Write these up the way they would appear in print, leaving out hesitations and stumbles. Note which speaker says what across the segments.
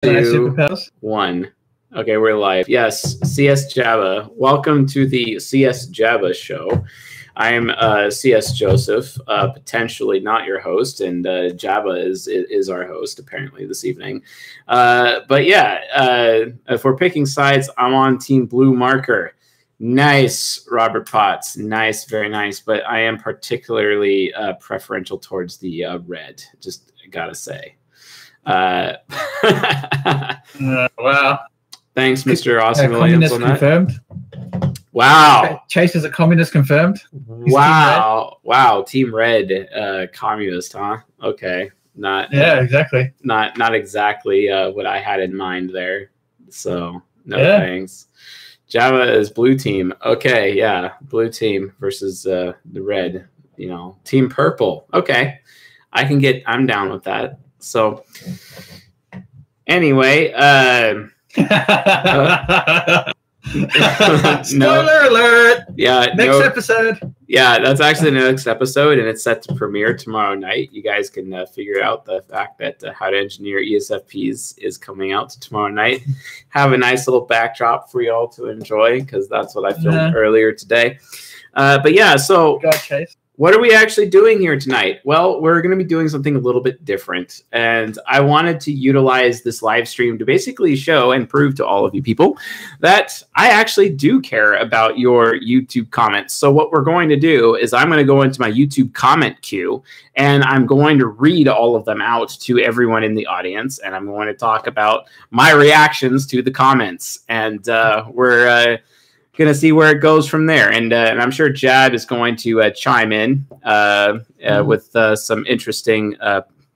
Speaker 1: Superpowers?
Speaker 2: 1. Okay, we're live. Yes, CS Java. Welcome to the CS Java show. I am CS Joseph, potentially not your host, and Java is our host apparently this evening. But yeah, if we're picking sides, I'm on Team Blue Marker. Nice, Robert Potts. Nice, very nice. But I am particularly preferential towards the red. Just gotta say.
Speaker 1: Wow.
Speaker 2: Thanks, Mr. Austin Williams. On that.
Speaker 1: Confirmed.
Speaker 2: Wow.
Speaker 1: Chase is a communist confirmed.
Speaker 2: Wow. Wow. Team Red, communist, huh? Okay.
Speaker 1: Exactly.
Speaker 2: Not exactly what I had in mind there. So no thanks. Java is blue team. Okay, yeah. Blue team versus the red, team purple. Okay. I'm down with that. So anyway,
Speaker 1: spoiler alert.
Speaker 2: Yeah,
Speaker 1: next episode.
Speaker 2: Yeah, that's actually the next episode, and it's set to premiere tomorrow night. You guys can figure out the fact that How to Engineer ESFPs is coming out tomorrow night. Have a nice little backdrop for you all to enjoy, because that's what I filmed earlier today. But yeah, so
Speaker 1: Chase.
Speaker 2: What are we actually doing here tonight? Well, we're going to be doing something a little bit different. And I wanted to utilize this live stream to basically show and prove to all of you people that I actually do care about your YouTube comments. So what we're going to do is I'm going to go into my YouTube comment queue, and I'm going to read all of them out to everyone in the audience. And I'm going to talk about my reactions to the comments. And we're going to see where it goes from there. And I'm sure Jad is going to chime in with some interesting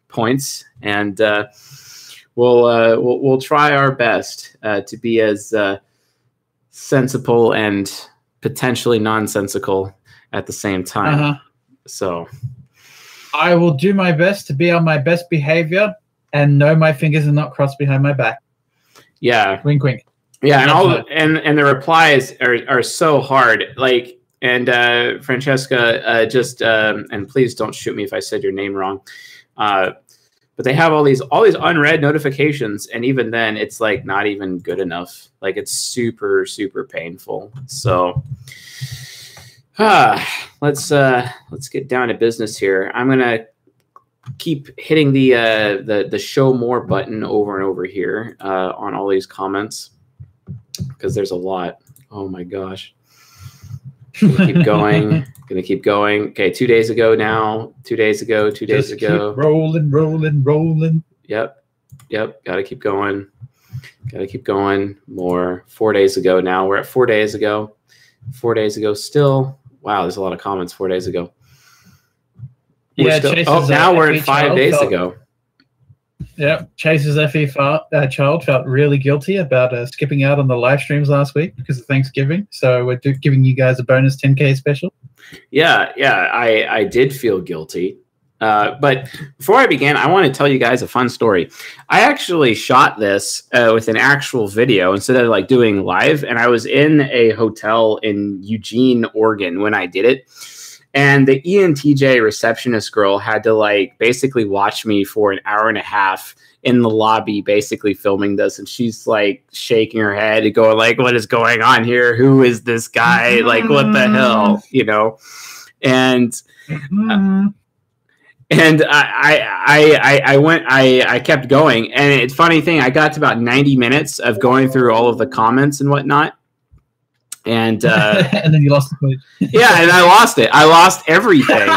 Speaker 2: points. And we'll try our best to be as sensible and potentially nonsensical at the same time. So
Speaker 1: I will do my best to be on my best behavior and know my fingers are not crossed behind my back.
Speaker 2: Yeah.
Speaker 1: Wink, wink.
Speaker 2: Yeah, and the replies are so hard. Like, and Francesca, and please don't shoot me if I said your name wrong. But they have all these unread notifications, and even then, it's like not even good enough. Like, it's super, super painful. So, let's get down to business here. I'm gonna keep hitting the show more button over and over here on all these comments, because there's a lot. Oh my gosh. Gonna keep going. Okay, 2 days ago now. 2 days ago. 2 days ago.
Speaker 1: Keep rolling.
Speaker 2: Yep. Gotta keep going. More. 4 days ago now. We're at 4 days ago. 4 days ago still. Wow, there's a lot of comments 4 days ago. Now we're at 5 days ago.
Speaker 1: Yeah, Chase's FE child felt really guilty about skipping out on the live streams last week because of Thanksgiving. So we're giving you guys a bonus 10K special.
Speaker 2: Yeah, I did feel guilty. But before I begin, I want to tell you guys a fun story. I actually shot this with an actual video instead of like doing live. And I was in a hotel in Eugene, Oregon when I did it. And the INTJ receptionist girl had to like basically watch me for an hour and a half in the lobby, basically filming this. And she's like shaking her head and going like, what is going on here? Who is this guy? Like, what the hell? And I kept going. And it's funny thing, I got to about 90 minutes of going through all of the comments and whatnot. And
Speaker 1: and then you lost the footage.
Speaker 2: Yeah, and I lost it. I lost everything.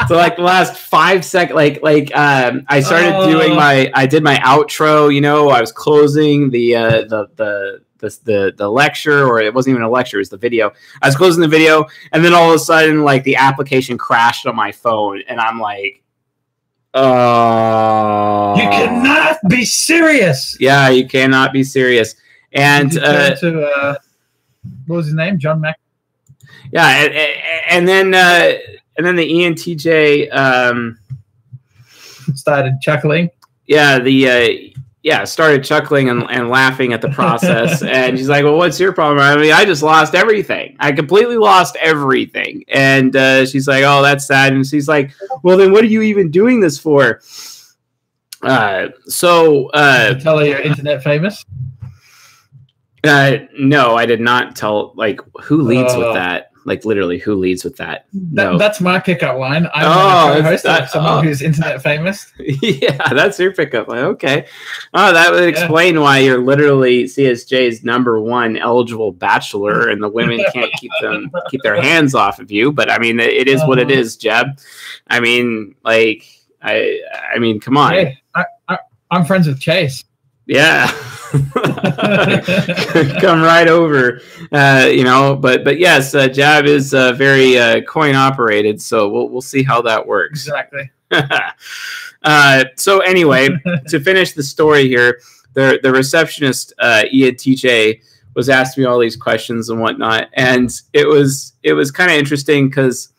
Speaker 2: So like the last 5 seconds, I started doing I did my outro. I was closing the lecture, or it wasn't even a lecture; it was the video. I was closing the video, and then all of a sudden, like the application crashed on my phone, and I'm like, "Oh,
Speaker 1: you cannot be serious."
Speaker 2: Yeah, you cannot be serious. And
Speaker 1: what was his name? John Mac.
Speaker 2: Yeah, and then the ENTJ
Speaker 1: started chuckling.
Speaker 2: Yeah, started chuckling and laughing at the process. And she's like, "Well, what's your problem?" I mean, I just lost everything. I completely lost everything. And she's like, "Oh, that's sad." And she's like, "Well, then what are you even doing this for?"
Speaker 1: Tell her you're internet famous.
Speaker 2: No, I did not tell. Like, who leads with that? Like, literally, who leads with that? No.
Speaker 1: That's my pickup line. I'm a co-host of someone who's internet famous.
Speaker 2: Yeah, that's your pickup line. Okay. Oh, that would explain why you're literally CSJ's #1 eligible bachelor, and the women can't keep their hands off of you. But I mean, it is what it is, Jeb. I mean, like, I mean, come on.
Speaker 1: Hey, I'm friends with Chase.
Speaker 2: Yeah. Come right over, but yes, Jab is very coin operated, so we'll see how that works.
Speaker 1: Exactly.
Speaker 2: So anyway, to finish the story here, the receptionist INTJ was asking me all these questions and whatnot, and it was kind of interesting because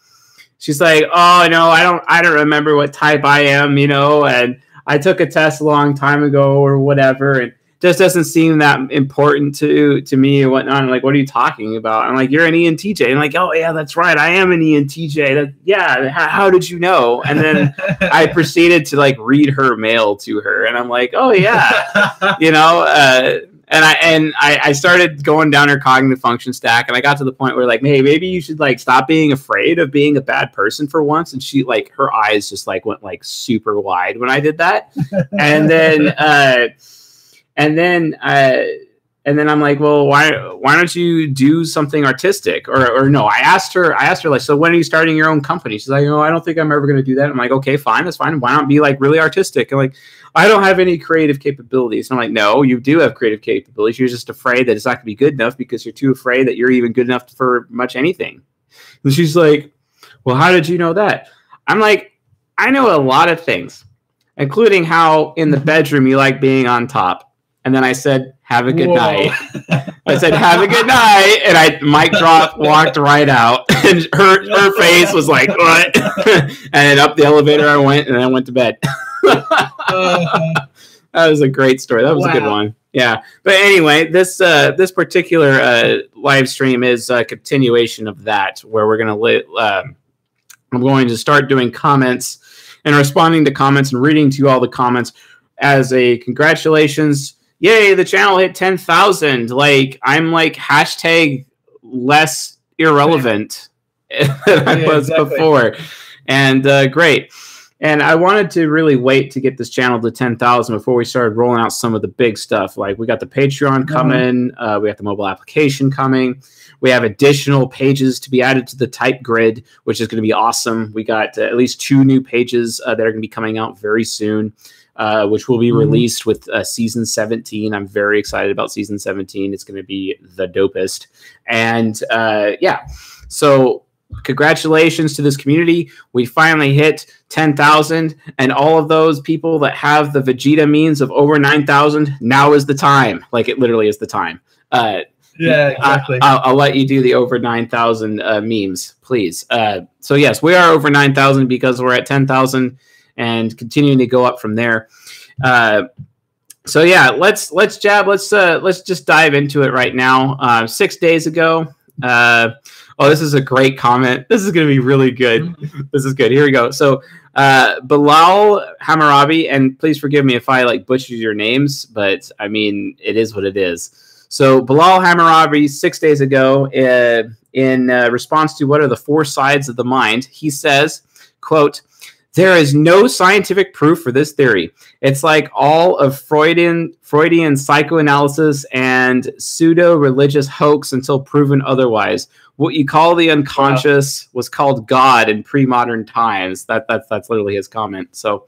Speaker 2: she's like, oh no, I don't remember what type I am, and I took a test a long time ago or whatever, and just doesn't seem that important to me or whatnot. I'm like, what are you talking about? I'm like, you're an ENTJ. I'm like, oh yeah, that's right, I am an ENTJ. How did you know? And then I proceeded to like read her mail to her, and I'm like, oh yeah, and I started going down her cognitive function stack, and I got to the point where like, hey, maybe you should like stop being afraid of being a bad person for once. And she like, her eyes just like went like super wide when I did that, and then I'm like, well, why don't you do something artistic? Or no, I asked her like, so when are you starting your own company? She's like, I don't think I'm ever going to do that. I'm like, okay, fine, that's fine. Why not be like really artistic? And like, I don't have any creative capabilities. And I'm like, no, you do have creative capabilities. You're just afraid that it's not going to be good enough because you're too afraid that you're even good enough for much anything. And she's like, well, how did you know that? I'm like, I know a lot of things, including how in the bedroom you like being on top. And then I said, have a good night. I said, have a good night. And I mic drop, walked right out. And her face was like, what? And up the elevator I went, and I went to bed. That was a great story. That was a good one. Yeah. But anyway, this particular live stream is a continuation of that, where we're going to I'm going to start doing comments and responding to comments and reading to you all the comments as a congratulations. Yay, the channel hit 10,000. Like, I'm like hashtag less irrelevant than I was before. And great. And I wanted to really wait to get this channel to 10,000 before we started rolling out some of the big stuff. Like, we got the Patreon coming. We got the mobile application coming. We have additional pages to be added to the type grid, which is going to be awesome. We got at least 2 new pages that are going to be coming out very soon. Which will be released with season 17. I'm very excited about season 17. It's going to be the dopest. And so congratulations to this community. We finally hit 10,000, and all of those people that have the Vegeta memes of over 9,000, now is the time. Like, it literally is the time.
Speaker 1: Yeah, exactly.
Speaker 2: I'll let you do the over 9,000 memes, please. So yes, we are over 9,000 because we're at 10,000. And continuing to go up from there. So yeah, let's just dive into it right now. 6 days ago. This is a great comment. This is going to be really good. This is good. Here we go. So Bilal Hammurabi, and please forgive me if I like butcher your names, but I mean, it is what it is. So Bilal Hammurabi, 6 days ago, in response to what are the 4 sides of the mind, he says, quote, there is no scientific proof for this theory. It's like all of Freudian psychoanalysis and pseudo-religious hoax until proven otherwise. What you call the unconscious was called God in pre-modern times. That's literally his comment. So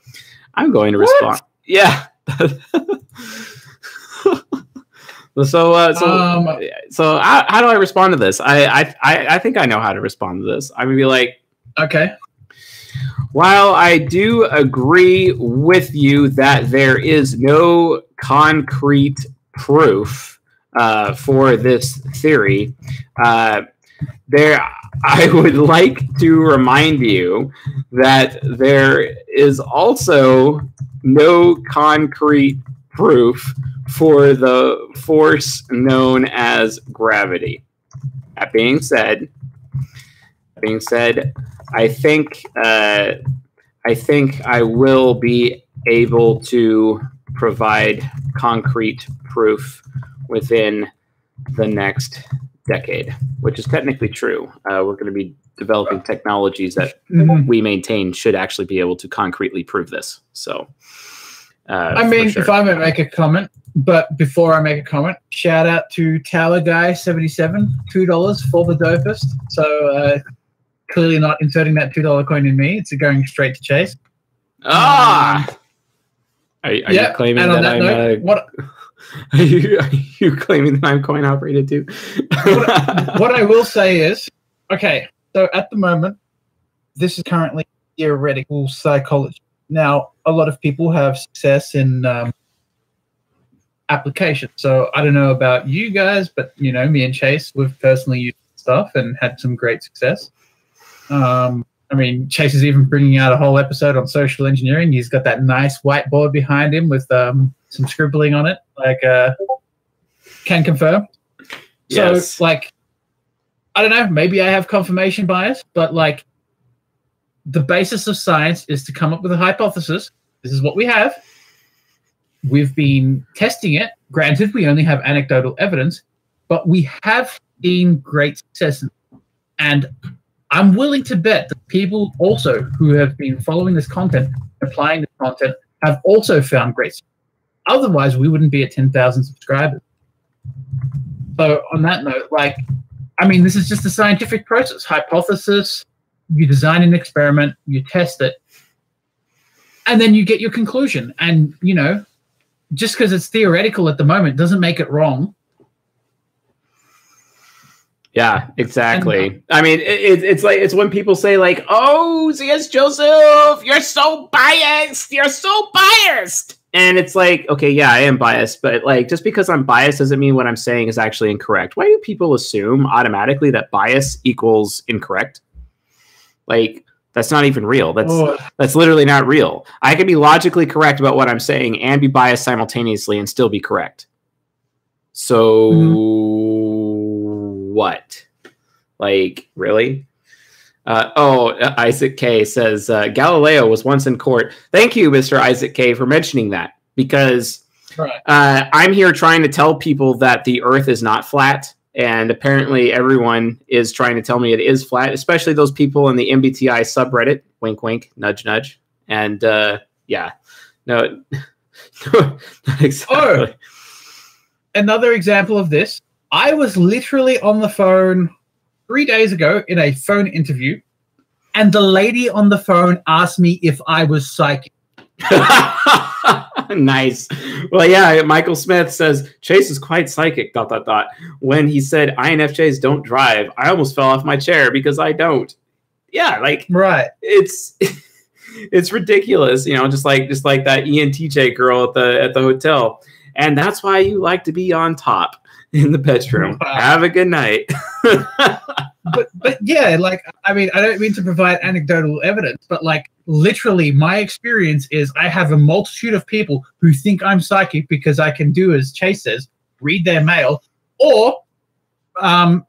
Speaker 2: I'm going to respond. Yeah. So how do I respond to this? I think I know how to respond to this. I'm gonna be like,
Speaker 1: okay.
Speaker 2: While I do agree with you that there is no concrete proof for this theory, I would like to remind you that there is also no concrete proof for the force known as gravity. That being said, I think I will be able to provide concrete proof within the next decade, which is technically true. We're going to be developing technologies that we maintain should actually be able to concretely prove this. So,
Speaker 1: I mean, if I may make a comment, but before I make a comment, shout out to Tower Guy 77, $2 for the dopest. So clearly not inserting that $2 coin in me. It's going straight to Chase.
Speaker 2: Are you claiming that I'm
Speaker 1: what?
Speaker 2: Are you claiming that I'm coin operated too?
Speaker 1: what I will say is, okay, so at the moment, this is currently theoretical psychology. Now, a lot of people have success in application. So I don't know about you guys, but you know, me and Chase, we've personally used stuff and had some great success. I mean, Chase is even bringing out a whole episode on social engineering. He's got that nice whiteboard behind him with some scribbling on it, like can confirm.
Speaker 2: Yes.
Speaker 1: So, like, I don't know, maybe I have confirmation bias, but like the basis of science is to come up with a hypothesis. This is what we have. We've been testing it. Granted, we only have anecdotal evidence, but we have seen great success. And I'm willing to bet that people also who have been following this content, applying this content, have also found great success. Otherwise, we wouldn't be at 10,000 subscribers. So on that note, like, I mean, this is just a scientific process. Hypothesis, you design an experiment, you test it, and then you get your conclusion. And, you know, just because it's theoretical at the moment doesn't make it wrong.
Speaker 2: Yeah, exactly. I mean, it's like, it's when people say like, "Oh, C.S. Joseph, you're so biased. You're so biased." And it's like, okay, yeah, I am biased, but like, just because I'm biased doesn't mean what I'm saying is actually incorrect. Why do people assume automatically that bias equals incorrect? Like, that's not even real. That's literally not real. I can be logically correct about what I'm saying and be biased simultaneously and still be correct. So what? Like, really? Isaac K says, Galileo was once in court. Thank you, Mr. Isaac K, for mentioning that, because I'm here trying to tell people that the Earth is not flat, and apparently everyone is trying to tell me it is flat, especially those people in the MBTI subreddit. Wink, wink, nudge, nudge. And yeah, no, not exactly.
Speaker 1: Oh, another example of this. I was literally on the phone 3 days ago in a phone interview, and the lady on the phone asked me if I was psychic.
Speaker 2: Nice. Well, yeah, Michael Smith says, Chase is quite psychic, ... When he said INFJs don't drive, I almost fell off my chair because I don't. Yeah, like,
Speaker 1: right.
Speaker 2: It's ridiculous, you know, just like that ENTJ girl at the hotel. And that's why you like to be on top in the bedroom. Wow. Have a good night.
Speaker 1: but yeah, like, I mean, I don't mean to provide anecdotal evidence, but like, literally my experience is I have a multitude of people who think I'm psychic because I can do, as Chase says, read their mail, or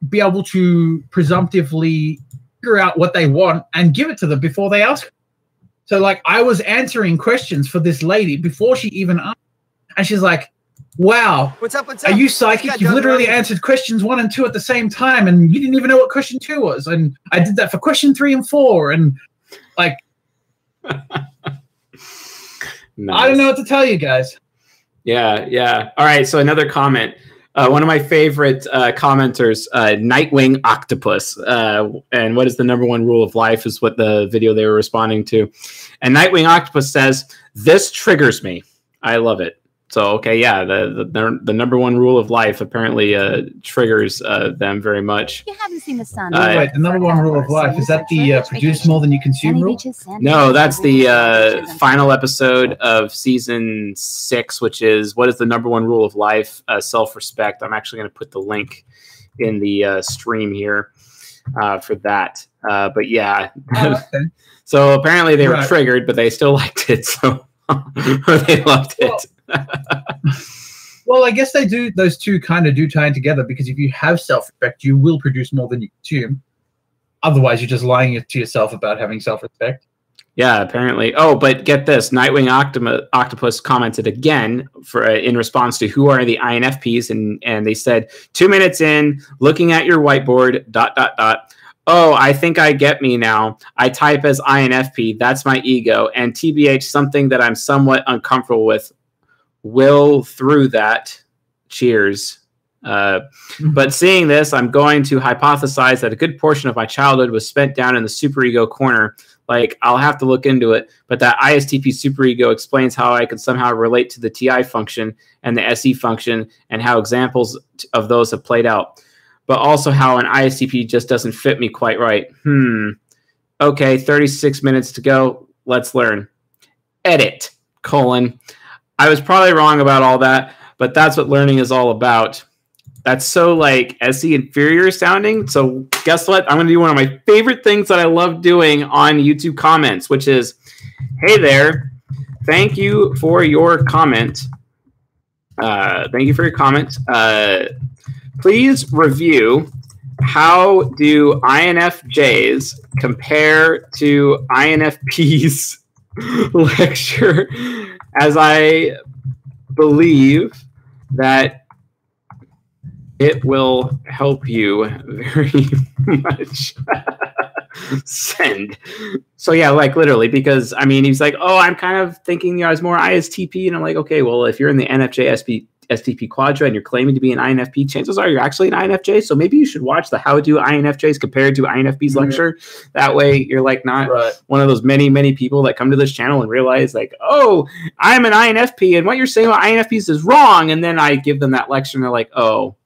Speaker 1: be able to presumptively figure out what they want and give it to them before they ask. So like, I was answering questions for this lady before she even asked, and she's like, wow, what's up? Are you psychic? You've literally answered questions 1 and 2 at the same time, and you didn't even know what question 2 was. And I did that for question 3 and 4. And like, nice. I don't know what to tell you guys.
Speaker 2: Yeah, yeah. All right, so another comment. One of my favorite commenters, Nightwing Octopus. And what is the #1 rule of life is what the video they were responding to. And Nightwing Octopus says, "This triggers me." I love it. So, okay, yeah, the #1 rule of life apparently triggers them very much.
Speaker 3: You haven't seen the sun.
Speaker 1: Wait, the #1 rule of life, is that the produce more than you consume rule?
Speaker 2: No, that's the final episode of season 6, which is, what is the #1 rule of life? Self-respect. I'm actually going to put the link in the stream here for that. But yeah, okay. So apparently they were triggered, but they still liked it, so or they loved it.
Speaker 1: Well, I guess they do. Those two kind of do tie in together, because if you have self-respect, you will produce more than you consume. Otherwise, you're just lying to yourself about having self-respect.
Speaker 2: Yeah, apparently. Oh, but get this. Nightwing Octopus commented again in response to who are the INFPs, and they said 2 minutes in, looking at your whiteboard, ... Oh, I think I get me now. I type as INFP. That's my ego. And TBH, something that I'm somewhat uncomfortable with. Will through that. Cheers. But seeing this, I'm going to hypothesize that a good portion of my childhood was spent down in the superego corner. Like, I'll have to look into it. But that ISTP superego explains how I could somehow relate to the TI function and the SE function and how examples of those have played out. But also how an ISTP just doesn't fit me quite right. Okay, 36 minutes to go. Let's learn. Edit, : I was probably wrong about all that, but that's what learning is all about. That's so like SE inferior sounding. So guess what? I'm going to do one of my favorite things that I love doing on YouTube comments, which is, hey there, thank you for your comment. Thank you for your comment. Please review, how do INFJs compare to INFPs lecture, as I believe that it will help you very much. Send. So yeah, like literally, because I mean, he's like, oh, I'm kind of thinking I was more ISTP, and I'm like, okay, well, if you're in the NFJ STP quadra and you're claiming to be an INFP, chances are you're actually an INFJ. So maybe you should watch the How Do INFJs Compared to INFPs lecture. That way you're like not one of those many people that come to this channel and realize like, oh, I'm an INFP and what you're saying about INFPs is wrong. And then I give them that lecture and they're like, oh,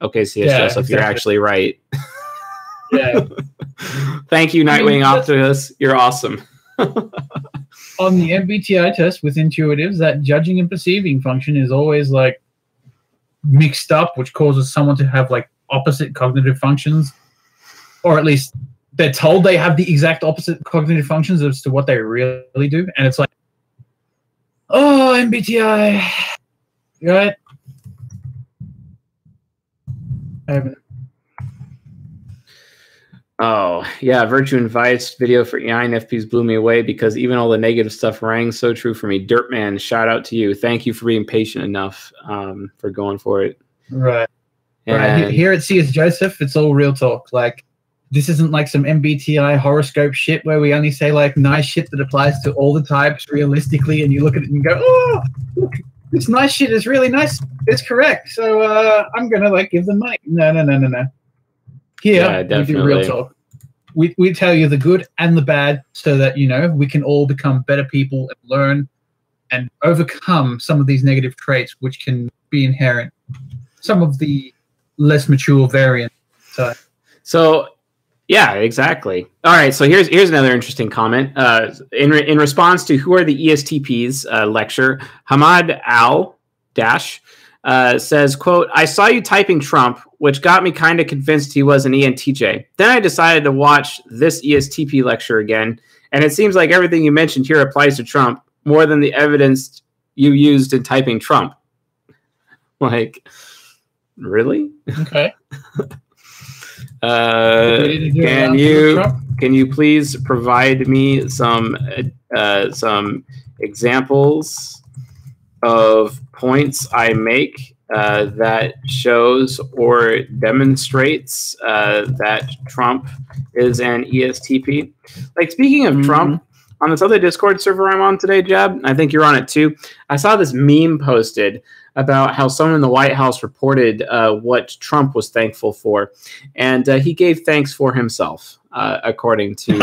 Speaker 2: okay, CS Joseph, you're actually right.
Speaker 1: Yeah.
Speaker 2: Thank you, Nightwing Optimus. You're awesome.
Speaker 1: On the MBTI test with intuitives, that judging and perceiving function is always like mixed up, which causes someone to have like opposite cognitive functions, or at least they're told they have the exact opposite cognitive functions as to what they really do. And it's like, oh, MBTI, right? I haven't.
Speaker 2: Oh, yeah, Virtue and Vice video for INFPs blew me away because even all the negative stuff rang so true for me. Dirtman, shout out to you. Thank you for being patient enough for going for it.
Speaker 1: Right. Right. Here at CS Joseph, it's all real talk. Like, this isn't like some MBTI horoscope shit where we only say like nice shit that applies to all the types realistically, and you look at it and you go, oh, look, this nice shit is really nice. It's correct. So I'm going to like give them money. No. Here, we do real talk. We tell you the good and the bad so that, you know, we can all become better people and learn and overcome some of these negative traits which can be inherent. Some of the less mature variants.
Speaker 2: So yeah, exactly. All right, so here's another interesting comment. In response to who are the ESTPs lecture, Hamad Al Dash says, quote, I saw you typing Trump, which got me kind of convinced he was an ENTJ. Then I decided to watch this ESTP lecture again, and it seems like everything you mentioned here applies to Trump more than the evidence you used in typing Trump. Like, really?
Speaker 1: Okay.
Speaker 2: Can you please provide me some examples of points I make that shows or demonstrates that Trump is an ESTP? Like, speaking of Trump, on this other Discord server I'm on today, Jab, I think you're on it too, I saw this meme posted about how someone in the White House reported what Trump was thankful for, and he gave thanks for himself, according to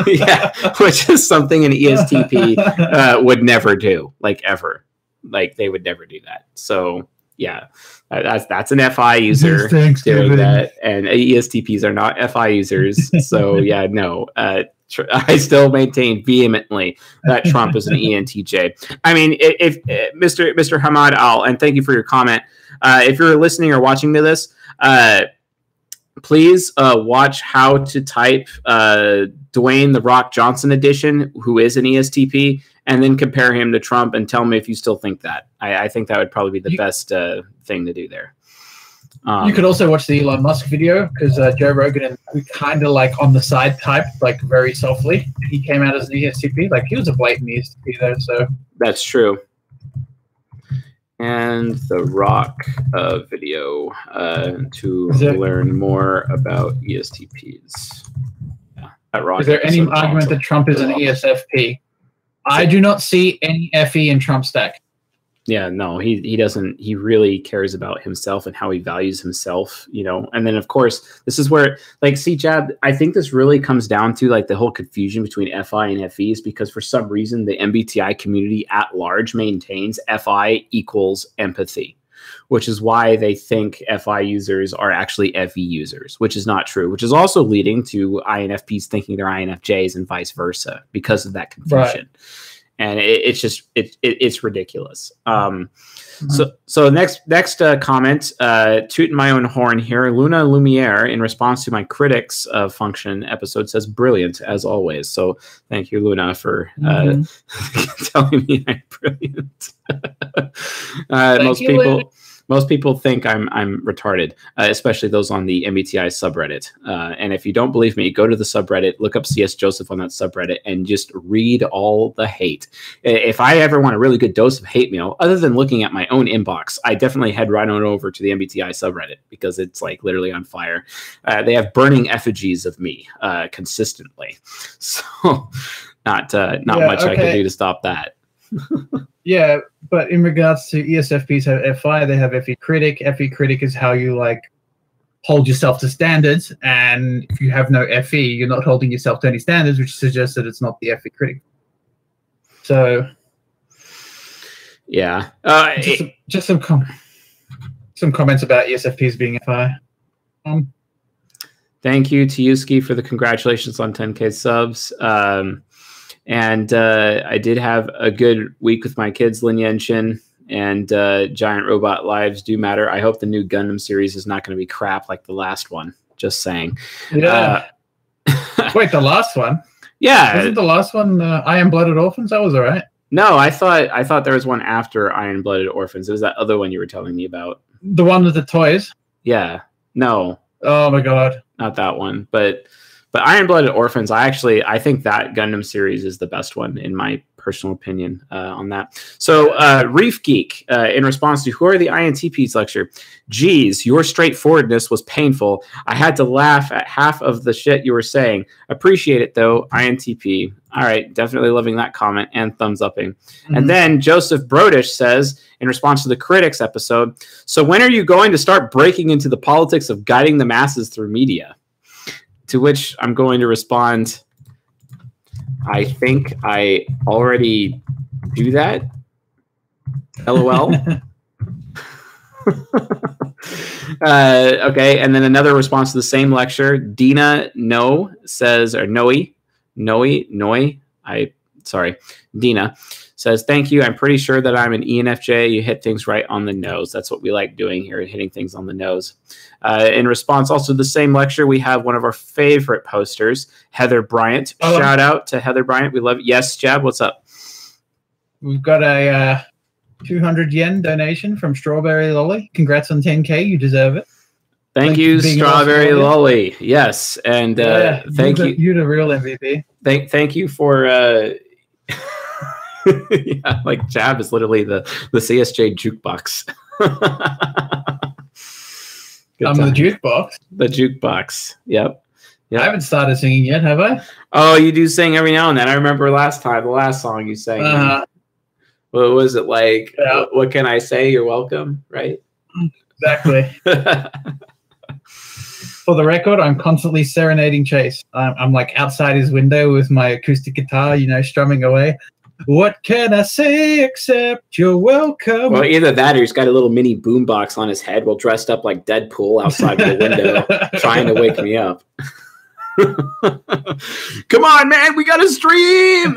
Speaker 2: yeah, which is something an ESTP would never do, like ever. Like, they would never do that. So yeah, that's an FI user doing that, and ESTPs are not FI users. So yeah, no. I still maintain vehemently that Trump is an ENTJ. I mean, if Mr. Hamad Al, and thank you for your comment. If you're listening or watching to this, please watch how to type Dwayne The Rock Johnson edition, who is an ESTP, and then compare him to Trump and tell me if you still think that. I think that would probably be the best thing to do there.
Speaker 1: You could also watch the Elon Musk video because Joe Rogan and we kind of like on the side typed like very softly. He came out as an ESTP, like he was a blatant ESTP though. So
Speaker 2: that's true. And the Rock video to learn more about ESTPs. Yeah, that Rock.
Speaker 1: Is there any argument that Trump is an ESFP? I do not see any FE in Trump's stack.
Speaker 2: Yeah, no, he doesn't. He really cares about himself and how he values himself, you know. And then, of course, this is where, like, see, Jab, I think this really comes down to, like, the whole confusion between FI and FEs, because for some reason, the MBTI community at large maintains FI equals empathy, which is why they think FI users are actually FE users, which is not true, which is also leading to INFPs thinking they're INFJs and vice versa because of that confusion. Right. And it's just it's ridiculous. So next comment, tooting my own horn here. Luna Lumiere, in response to my critics function episode, says brilliant as always. So thank you, Luna, for telling me I'm brilliant. Most people think I'm retarded, especially those on the MBTI subreddit. And if you don't believe me, go to the subreddit, look up CS Joseph on that subreddit, and just read all the hate. If I ever want a really good dose of hate mail, other than looking at my own inbox, I definitely head right on over to the MBTI subreddit because it's like literally on fire. They have burning effigies of me consistently. So not much I can do to stop that.
Speaker 1: Yeah, but in regards to ESFPs have FI, they have FE critic. FE critic is how you like hold yourself to standards, and if you have no FE, you're not holding yourself to any standards, which suggests that it's not the FE critic. So,
Speaker 2: yeah,
Speaker 1: just some comments about ESFPs being FI.
Speaker 2: Thank you to Yuski for the congratulations on 10K subs. And I did have a good week with my kids, Lin Yenshin, and Giant Robot Lives Do Matter. I hope the new Gundam series is not going to be crap like the last one. Just saying.
Speaker 1: Yeah. Wait, the last one?
Speaker 2: Yeah.
Speaker 1: Wasn't the last one Iron-Blooded Orphans? That was all right.
Speaker 2: No, I thought there was one after Iron-Blooded Orphans. It was that other one you were telling me about.
Speaker 1: The one with the toys?
Speaker 2: Yeah. No.
Speaker 1: Oh, my God.
Speaker 2: Not that one, But Iron-Blooded Orphans, I think that Gundam series is the best one, in my personal opinion, on that. So, Reef Geek, in response to who are the INTPs lecture, geez, your straightforwardness was painful. I had to laugh at half of the shit you were saying. Appreciate it, though, INTP. All right, definitely loving that comment and thumbs upping. And then Joseph Brodish says, in response to the critics episode, so when are you going to start breaking into the politics of guiding the masses through media? To which I'm going to respond, I think I already do that. LOL. Okay, and then another response to the same lecture. Dina No says, or Dina says, thank you. I'm pretty sure that I'm an ENFJ. You hit things right on the nose. That's what we like doing here, hitting things on the nose. In response also to the same lecture, we have one of our favorite posters, Heather Bryant. Shout out to Heather Bryant. We love it. Yes, Jab, what's up?
Speaker 1: We've got a 200 yen donation from Strawberry Lolly. Congrats on 10K. You deserve it.
Speaker 2: Thank you, Strawberry Lolly. Yes, and thank you.
Speaker 1: You're the real MVP.
Speaker 2: Thank you for... yeah, like Jab is literally the CSJ jukebox.
Speaker 1: I'm the jukebox.
Speaker 2: The jukebox. Yep.
Speaker 1: I haven't started singing yet, have I?
Speaker 2: Oh, you do sing every now and then. I remember the last song you sang. What was it like? Yeah. What can I say? You're welcome, right?
Speaker 1: Exactly. For the record, I'm constantly serenading Chase. I'm like outside his window with my acoustic guitar, strumming away. What can I say except you're welcome?
Speaker 2: Well, either that or he's got a little mini boombox on his head while dressed up like Deadpool outside the window trying to wake me up. Come on, man, we got to stream!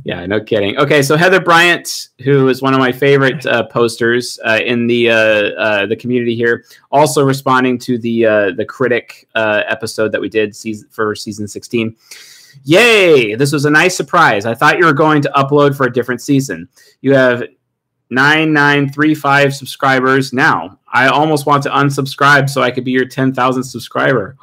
Speaker 2: Yeah, no kidding. Okay, so Heather Bryant, who is one of my favorite posters in the community here, also responding to the critic episode that we did for season 16. Yay! This was a nice surprise. I thought you were going to upload for a different season. You have 9935 subscribers now. I almost want to unsubscribe so I could be your 10,000 subscriber.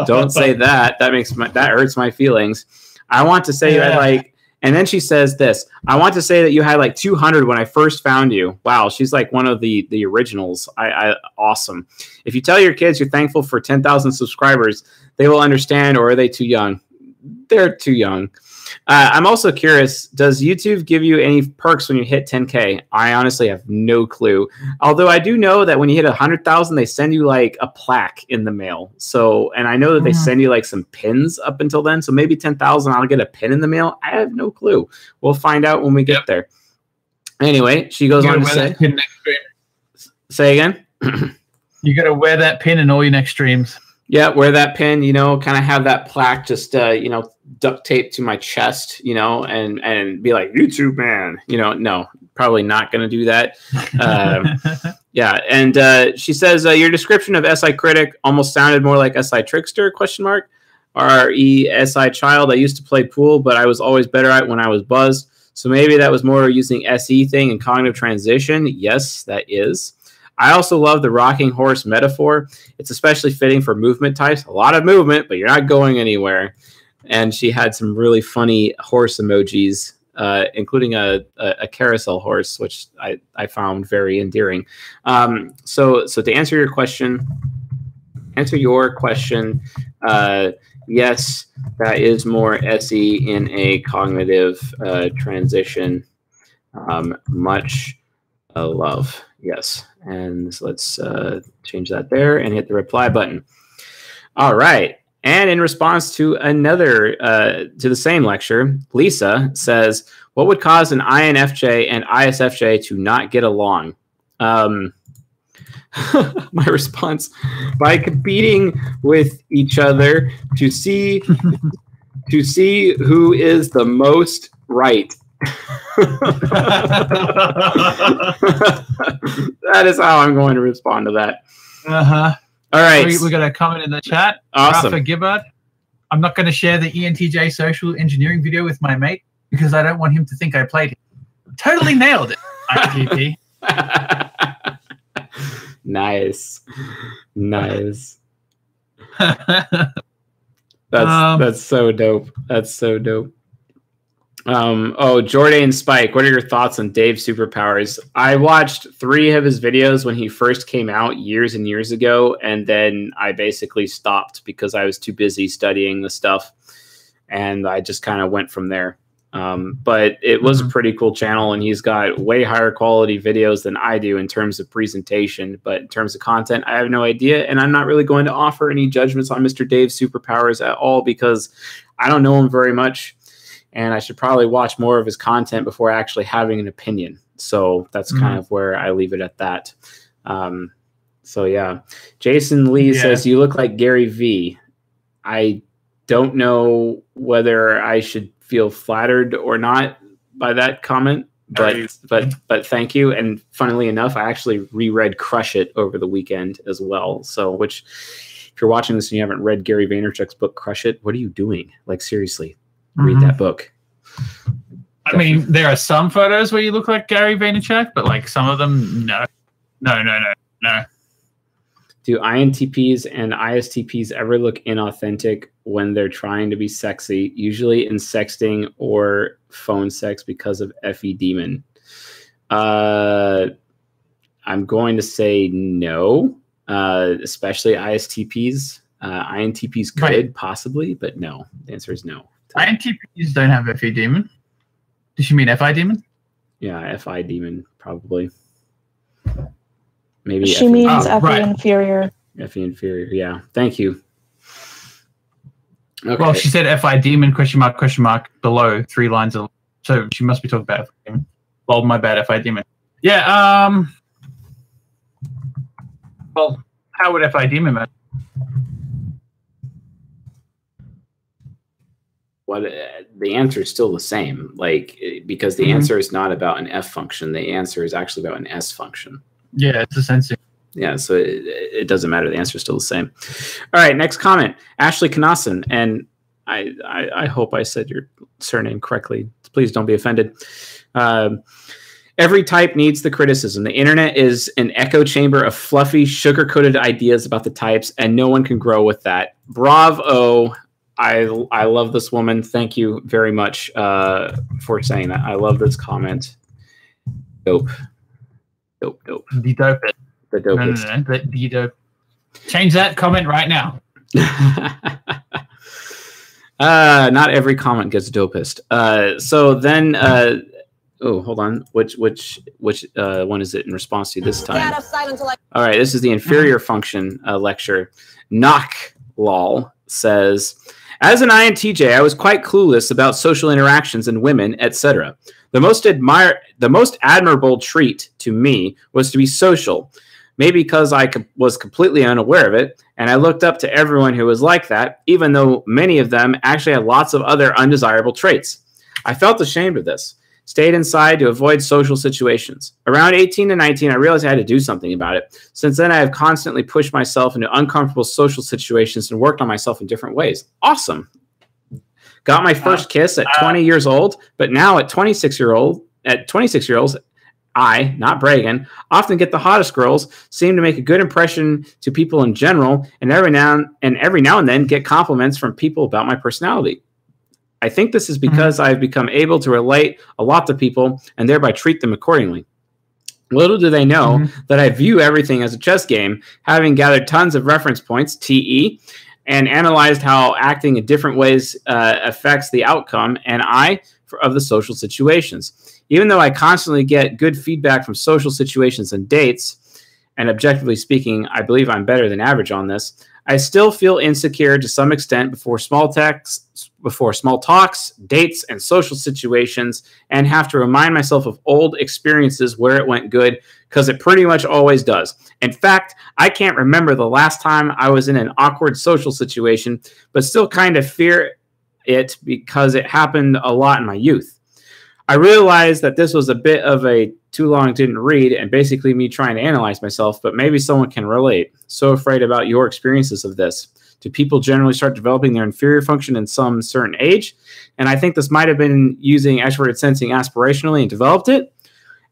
Speaker 2: Don't say that. That hurts my feelings. I want to say you had like, and then she says this. I want to say that you had like 200 when I first found you. Wow, she's like one of the originals. Awesome. If you tell your kids you're thankful for 10,000 subscribers, they will understand, or are they too young? They're too young. I'm also curious, does YouTube give you any perks when you hit 10K? I honestly have no clue. Although I do know that when you hit 100,000, they send you like a plaque in the mail. So, and I know that they send you like some pins up until then. So maybe 10,000, I'll get a pin in the mail. I have no clue. We'll find out when we get there. Anyway, she goes on to say, say again.
Speaker 1: You got to wear that pin in all your next streams.
Speaker 2: Yeah, wear that pin, you know, kind of have that plaque just, you know, duct tape to my chest, you know, and be like, YouTube man, you know, no, probably not going to do that. Yeah. And she says, your description of SI critic almost sounded more like SI trickster, question mark, RESI child. I used to play pool, but I was always better at when I was buzzed. So maybe that was more using SE thing and cognitive transition. Yes, that is. I also love the rocking horse metaphor. It's especially fitting for movement types. A lot of movement, but you're not going anywhere. And she had some really funny horse emojis, including a carousel horse, which I found very endearing. So to answer your question, yes, that is more SE in a cognitive transition. Much love. Yes. And so let's change that there and hit the reply button. All right. And in response to another, to the same lecture, Lisa says, what would cause an INFJ and ISFJ to not get along? My response, by competing with each other to see who is the most right. That is how I'm going to respond to that. All right.
Speaker 1: We got a comment in the chat.
Speaker 2: Awesome.
Speaker 1: Rafa Gibbard. I'm not going to share the ENTJ social engineering video with my mate because I don't want him to think I played him. Totally nailed it, ITP.
Speaker 2: Nice. That's so dope. That's so dope. Oh, Jordan Spike, what are your thoughts on Dave's superpowers? I watched 3 of his videos when he first came out years and years ago, and then I basically stopped because I was too busy studying the stuff, and I just kind of went from there. But it was a pretty cool channel, and he's got way higher quality videos than I do in terms of presentation, but in terms of content, I have no idea, and I'm not really going to offer any judgments on Mr. Dave's superpowers at all because I don't know him very much. And I should probably watch more of his content before actually having an opinion. So that's kind of where I leave it at that. So yeah, Jason Lee says, you look like Gary V. I don't know whether I should feel flattered or not by that comment, but thank you. And funnily enough, I actually reread Crush It over the weekend as well. So, which if you're watching this and you haven't read Gary Vaynerchuk's book, Crush It, what are you doing? Like, seriously. Read that book.
Speaker 1: I mean, there are some photos where you look like Gary Vaynerchuk, but like some of them, no.
Speaker 2: Do INTPs and ISTPs ever look inauthentic when they're trying to be sexy, usually in sexting or phone sex because of FE demon? I'm going to say no, especially ISTPs. INTPs could possibly, but no. The answer is no.
Speaker 1: INTPs don't have FE demon. Does she mean FI demon?
Speaker 2: Yeah, FI demon, probably. Maybe
Speaker 3: she means FE inferior.
Speaker 2: FE inferior, yeah. Thank you.
Speaker 1: Okay. Well, she said FI demon, question mark, below 3 lines of... So she must be talking about FI demon. Lol, my bad, FI demon. Yeah, well, how would FI demon match?
Speaker 2: Well, the answer is still the same, like, because the answer is not about an F function. The answer is actually about an S function.
Speaker 1: Yeah, it's a sensing.
Speaker 2: Yeah, so it doesn't matter. The answer is still the same. All right, next comment. Ashley Knassen, and I hope I said your surname correctly. Please don't be offended. Every type needs the criticism. The internet is an echo chamber of fluffy, sugar-coated ideas about the types, and no one can grow with that. Bravo. I love this woman. Thank you very much for saying that. I love this comment. Dope. Dope, dope.
Speaker 1: The dopest.
Speaker 2: The dopest.
Speaker 1: No. The dope. Change that comment right now.
Speaker 2: Not every comment gets dopest. So then... oh, hold on. Which one is it in response to this time? All right, this is the inferior function lecture. Knock lol says, as an INTJ, I was quite clueless about social interactions and women, etc. The most admirable trait to me was to be social. Maybe because I was completely unaware of it, and I looked up to everyone who was like that, even though many of them actually had lots of other undesirable traits. I felt ashamed of this. Stayed inside to avoid social situations. Around 18 to 19, I realized I had to do something about it. Since then, I have constantly pushed myself into uncomfortable social situations and worked on myself in different ways. Awesome. Got my first kiss at 20 years old, but now at 26 years olds, I, not bragging, often get the hottest girls, seem to make a good impression to people in general, and every now and then get compliments from people about my personality. I think this is because I've become able to relate a lot to people and thereby treat them accordingly. Little do they know that I view everything as a chess game, having gathered tons of reference points, TE, and analyzed how acting in different ways affects the outcome of the social situations. Even though I constantly get good feedback from social situations and dates, and objectively speaking, I believe I'm better than average on this, I still feel insecure to some extent before small talks, dates, and social situations, and have to remind myself of old experiences where it went good, because it pretty much always does. In fact, I can't remember the last time I was in an awkward social situation, but still kind of fear it because it happened a lot in my youth. I realized that this was a bit of a too long didn't read and basically me trying to analyze myself, but maybe someone can relate. So afraid about your experiences of this. Do people generally start developing their inferior function in some certain age? And I think this might have been using extroverted sensing aspirationally and developed it.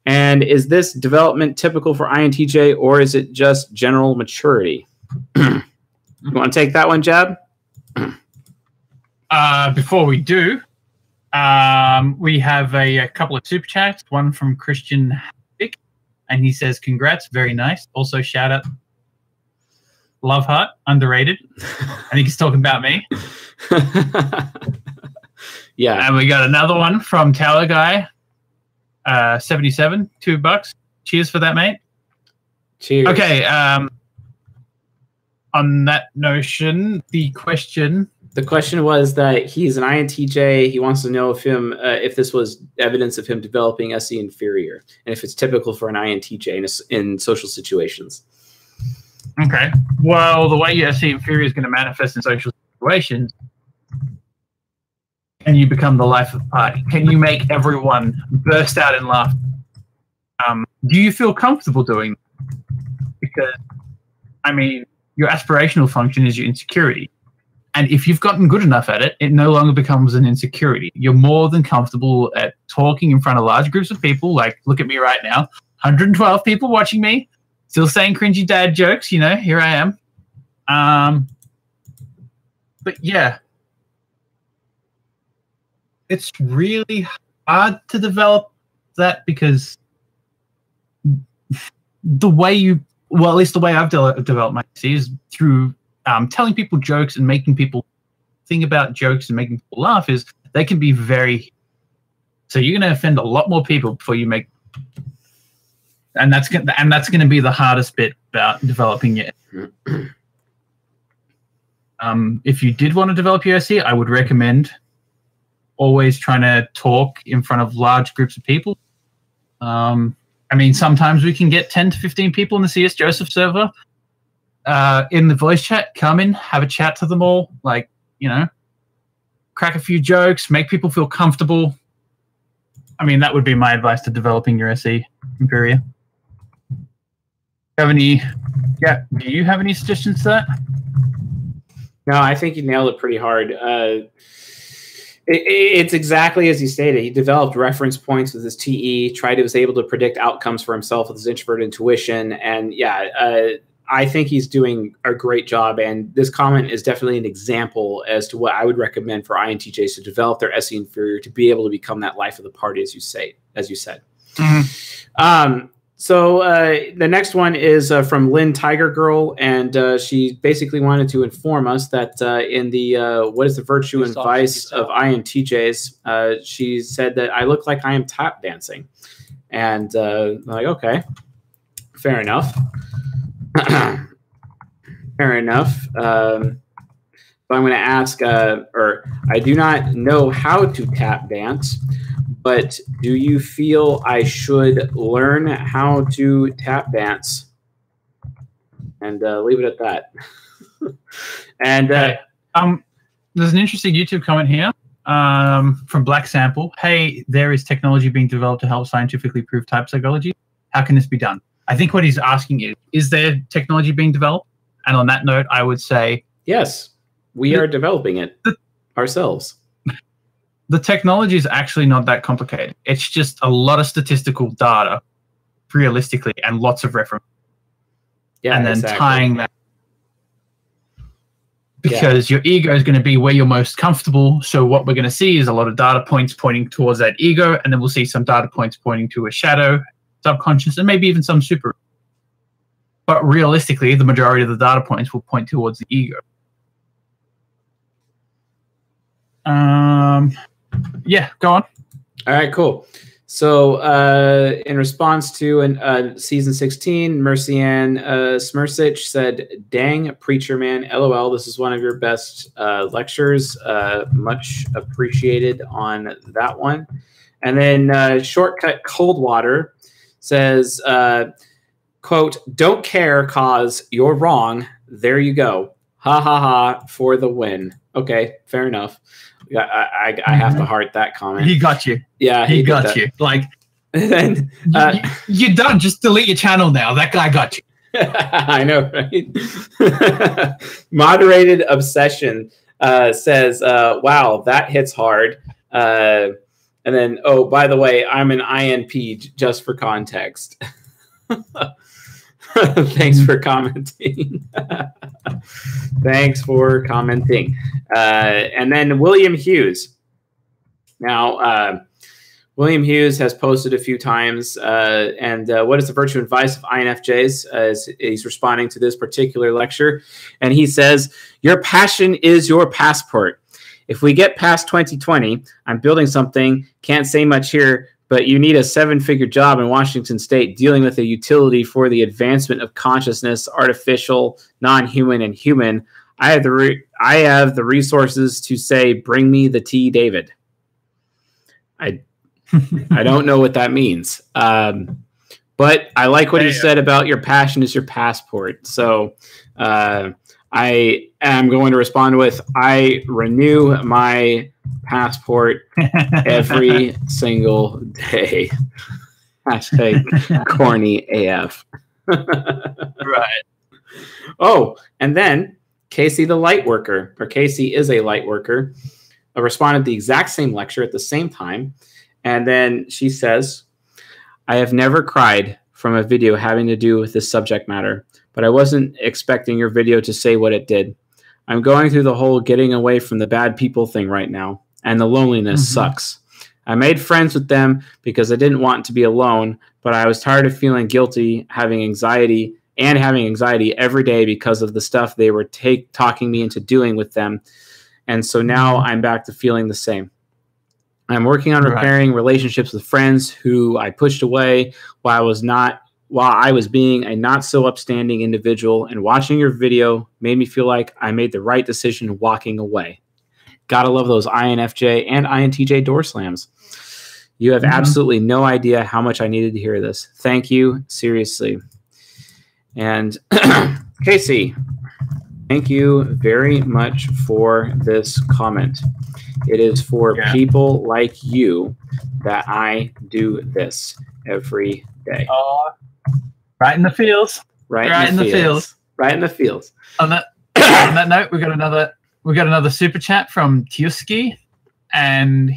Speaker 2: And is this development typical for INTJ, or is it just general maturity? You want to take that one, Jab?
Speaker 1: Before we do, we have a couple of super chats. One from Christian Hick, and he says, "Congrats, very nice." Also, shout out, Love Heart, underrated. I think he's talking about me.
Speaker 2: Yeah.
Speaker 1: And we got another one from Tower Guy, 77, $2. Cheers for that, mate.
Speaker 2: Cheers.
Speaker 1: Okay. On that notion, the question
Speaker 2: was that he's an INTJ. He wants to know if this was evidence of him developing SE inferior, and if it's typical for an INTJ in social situations.
Speaker 1: Okay. Well, the way your SE inferior is going to manifest in social situations, and you become the life of the party. Can you make everyone burst out in laughter? Do you feel comfortable doing that? Because, I mean, your aspirational function is your insecurity. And if you've gotten good enough at it, it no longer becomes an insecurity. You're more than comfortable at talking in front of large groups of people. Like, look at me right now. 112 people watching me. Still saying cringy dad jokes. You know, here I am. But yeah. It's really hard to develop that because the way well, at least the way I've developed my SE is through telling people jokes and making people think about jokes and making people laugh. Is they can be very, so you're going to offend a lot more people before you make, and that's going to be the hardest bit about developing your. If you did want to develop your SE, I would recommend always trying to talk in front of large groups of people. I mean, sometimes we can get 10 to 15 people in the CS Joseph server. In the voice chat, come in, have a chat to them all, like, you know, crack a few jokes, make people feel comfortable. I mean, that would be my advice to developing your SE inferior. Do you have any suggestions to that?
Speaker 2: No, I think you nailed it pretty hard. It's exactly as he stated. He developed reference points with his TE, was able to predict outcomes for himself with his introvert intuition. And yeah, I think he's doing a great job. And this comment is definitely an example as to what I would recommend for INTJs to develop their SE inferior to be able to become that life of the party, as you said. Mm-hmm. So the next one is from Lynn Tiger Girl, and she basically wanted to inform us that in the what is the virtue and vice of INTJs, she said that I look like I am tap dancing. And I'm like, okay, fair enough. Fair enough. So I'm going to ask, or I do not know how to tap dance, but do you feel I should learn how to tap dance? And leave it at that. And
Speaker 1: there's an interesting YouTube comment here from Black Sample. Hey, there is technology being developed to help scientifically prove type psychology. How can this be done? I think what he's asking is there technology being developed? And on that note, I would say
Speaker 2: yes, we are developing it ourselves.
Speaker 1: The technology is actually not that complicated. It's just a lot of statistical data, realistically, and lots of reference.
Speaker 2: Yeah,
Speaker 1: and then tying that. Because your ego is going to be where you're most comfortable. So what we're going to see is a lot of data points pointing towards that ego, and then we'll see some data points pointing to a shadow, subconscious, and maybe even some super. But realistically, the majority of the data points will point towards the ego. Yeah, go on.
Speaker 2: All right, cool. So in response to season 16, Mercianne Smirsic said, dang, preacher man, LOL, this is one of your best lectures. Much appreciated on that one. And then Shortcut Coldwater says, quote, don't care cause you're wrong. There you go. Ha ha ha for the win. Okay, fair enough. I have to heart that comment.
Speaker 1: He got you.
Speaker 2: Yeah,
Speaker 1: he got you. Like,
Speaker 2: then
Speaker 1: you're done. Just delete your channel now. That guy got you.
Speaker 2: I know, right? Moderated Obsession says, wow, that hits hard. And then, oh, by the way, I'm an INP just for context. Thanks for commenting. Thanks for commenting. And then William Hughes. Now, William Hughes has posted a few times, and what is the virtue and vice of INFJs? As he's responding to this particular lecture, and he says, your passion is your passport. If we get past 2020, I'm building something, can't say much here, but you need a 7-figure job in Washington State dealing with a utility for the advancement of consciousness, artificial, non-human, and human. I have the resources to say, bring me the tea, David. I don't know what that means. But I like what he said about your passion is your passport. So I am going to respond with, I renew my passport every single day. Hashtag corny AF.
Speaker 1: Right.
Speaker 2: Oh, and then Casey the light worker, or Casey is a light worker, responded the exact same lecture at the same time. And then she says, I have never cried from a video having to do with this subject matter, but I wasn't expecting your video to say what it did. I'm going through the whole getting away from the bad people thing right now, and the loneliness sucks. I made friends with them because I didn't want to be alone, but I was tired of feeling guilty, having anxiety every day because of the stuff they were talking me into doing with them. And so now I'm back to feeling the same. I'm working on repairing relationships with friends who I pushed away while I was being a not so upstanding individual, and watching your video made me feel like I made the right decision walking away. Gotta love those INFJ and INTJ door slams. You have absolutely no idea how much I needed to hear this. Thank you, seriously. And Casey, thank you very much for this comment. It is for people like you that I do this every day.
Speaker 1: Right in the fields.
Speaker 2: Right in the fields. Right in the fields.
Speaker 1: On that note, we got another super chat from Tiuski, and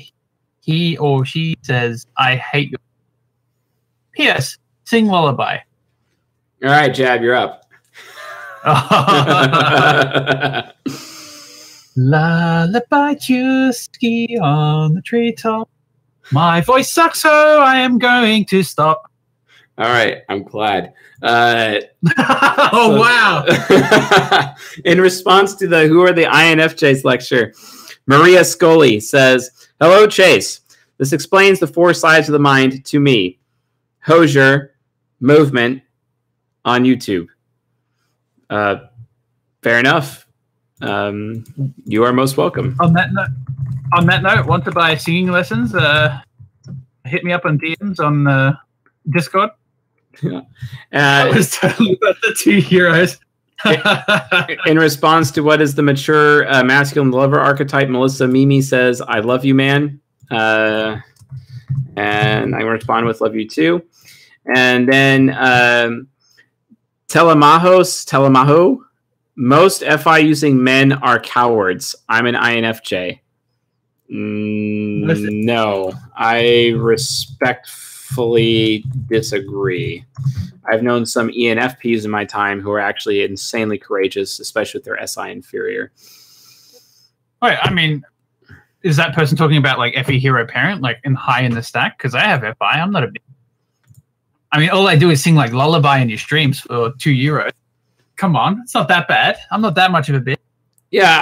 Speaker 1: he or she says, "I hate you." P.S. Sing lullaby.
Speaker 2: All right, Jab, you're up.
Speaker 1: Lullaby to ski on the treetop. My voice sucks, so I am going to stop.
Speaker 2: All right, I'm glad.
Speaker 1: Wow.
Speaker 2: In response to the Who Are the INFJs lecture, Maria Scully says, "Hello, Chase. This explains the 4 sides of the mind to me. Hosier, movement on YouTube." Fair enough. You are most welcome.
Speaker 1: On that note, want to buy singing lessons? Hit me up on DMs on Discord. I was totally about the €2.
Speaker 2: In response to what is the mature masculine lover archetype, Melissa Mimi says, "I love you, man." And I respond with "love you too." And then Telemaho, most FI using men are cowards. I'm an INFJ. No, I respectfully disagree. I've known some ENFPs in my time who are actually insanely courageous, especially with their SI inferior.
Speaker 1: Wait, I mean, is that person talking about like FE hero parent, like high in the stack? Because I have FI. I'm not a bit. I mean, all I do is sing like lullaby in your streams for €2. Come on, it's not that bad. I'm not that much of a bitch.
Speaker 2: Yeah,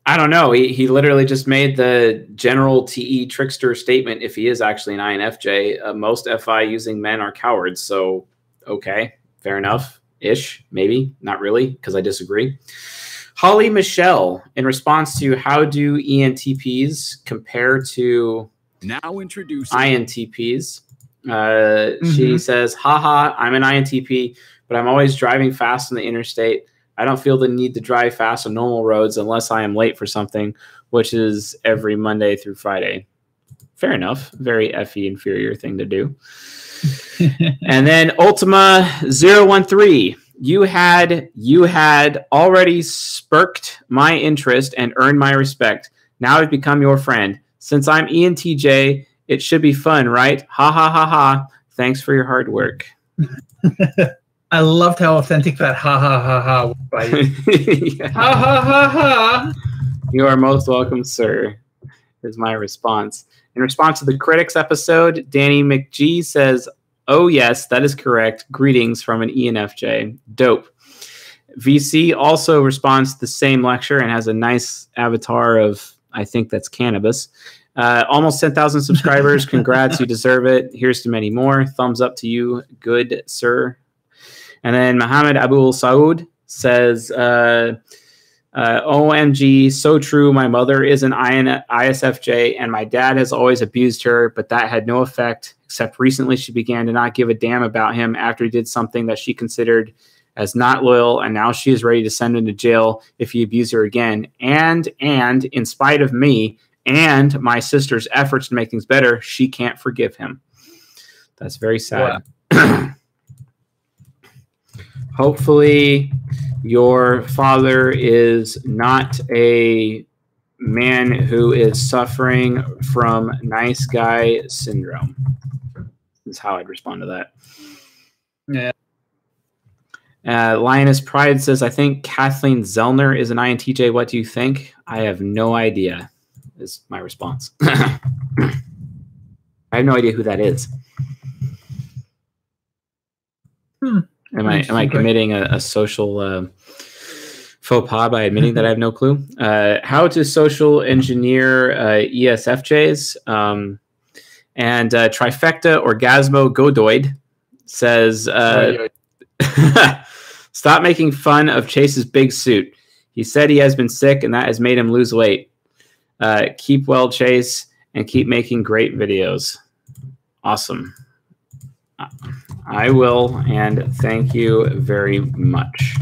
Speaker 2: I don't know. He literally just made the general TE trickster statement. If he is actually an INFJ, most FI using men are cowards. So, okay, fair enough. Ish, maybe. Not really, because I disagree. Holly Michelle, in response to how do ENTPs compare to INTPs, she says, "Haha, I'm an INTP, but I'm always driving fast on the interstate. I don't feel the need to drive fast on normal roads unless I am late for something, which is every Monday through Friday." Fair enough. Very FE inferior thing to do. And then Ultima 013. You had already spurked my interest and earned my respect. Now I've become your friend. Since I'm ENTJ, it should be fun, right? Ha ha ha ha. Thanks for your hard work.
Speaker 1: I loved how authentic that ha ha ha ha was by you.
Speaker 2: Yeah.
Speaker 1: Ha ha ha ha.
Speaker 2: You are most welcome, sir, is my response. In response to the critics episode, Danny McGee says, "Oh, yes, that is correct. Greetings from an ENFJ. Dope." VC also responds to the same lecture and has a nice avatar of, I think that's cannabis. Almost 10,000 subscribers. Congrats. You deserve it. Here's to many more. Thumbs up to you. Good, sir. And then Mohammed Abul Saud says, "OMG, so true. My mother is an ISFJ, and my dad has always abused her, but that had no effect, except recently she began to not give a damn about him after he did something that she considered as not loyal, and now she is ready to send him to jail if he abuses her again. And in spite of me and my sister's efforts to make things better, she can't forgive him." That's very sad. Wow. Hopefully your father is not a man who is suffering from nice guy syndrome. Is how I'd respond to that.
Speaker 1: Yeah.
Speaker 2: Lioness Pride says, "I think Kathleen Zellner is an INTJ. What do you think?" I have no idea, is my response. I have no idea who that is. Am I committing a social faux pas by admitting that I have no clue? How to social engineer ESFJs. And Trifecta Orgasmo Godoid says, "Stop making fun of Chase's big suit. He said he has been sick and that has made him lose weight. Keep well, Chase, and keep making great videos." Awesome. I will, and thank you very much.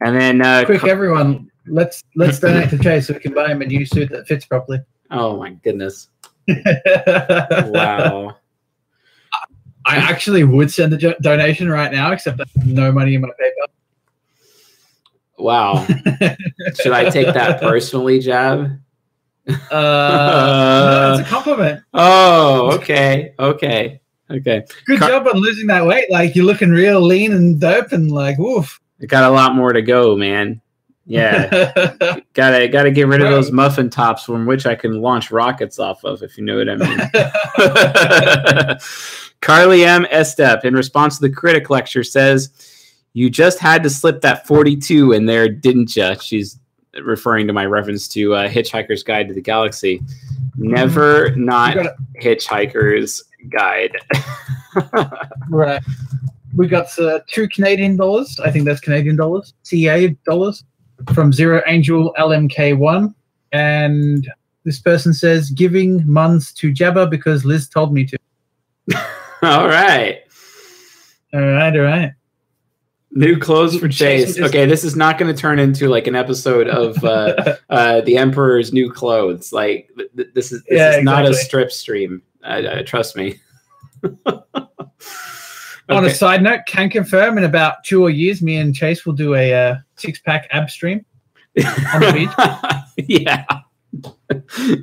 Speaker 2: And then
Speaker 1: quick, everyone, let's donate to Chase so we can buy him a new suit that fits properly.
Speaker 2: Oh my goodness. Wow.
Speaker 1: I actually would send a donation right now, except I have no money in my PayPal.
Speaker 2: Wow. Should I take that personally, Jab?
Speaker 1: No, it's a compliment.
Speaker 2: Oh, okay. Good
Speaker 1: job on losing that weight. Like, you're looking real lean and dope and like, woof.
Speaker 2: I got a lot more to go, man. Yeah. gotta get rid of those muffin tops from which I can launch rockets off of, if you know what I mean. Carly M. Estep, in response to the critic lecture, says, "You just had to slip that 42 in there, didn't you?" She's referring to my reference to Hitchhiker's Guide to the Galaxy. Never not Hitchhiker's Guide.
Speaker 1: Right. We got $2 Canadian. I think that's Canadian dollars. CA dollars from Zero Angel LMK1. And this person says, "Giving muns to Jabba because Liz told me to."
Speaker 2: All right. New clothes for Chase. Okay, this is not going to turn into like an episode of The Emperor's New Clothes. Like this is not a strip stream. Trust me. On
Speaker 1: a side note, can confirm in about 2 years, me and Chase will do a 6-pack ab stream on the beach.
Speaker 2: Yeah,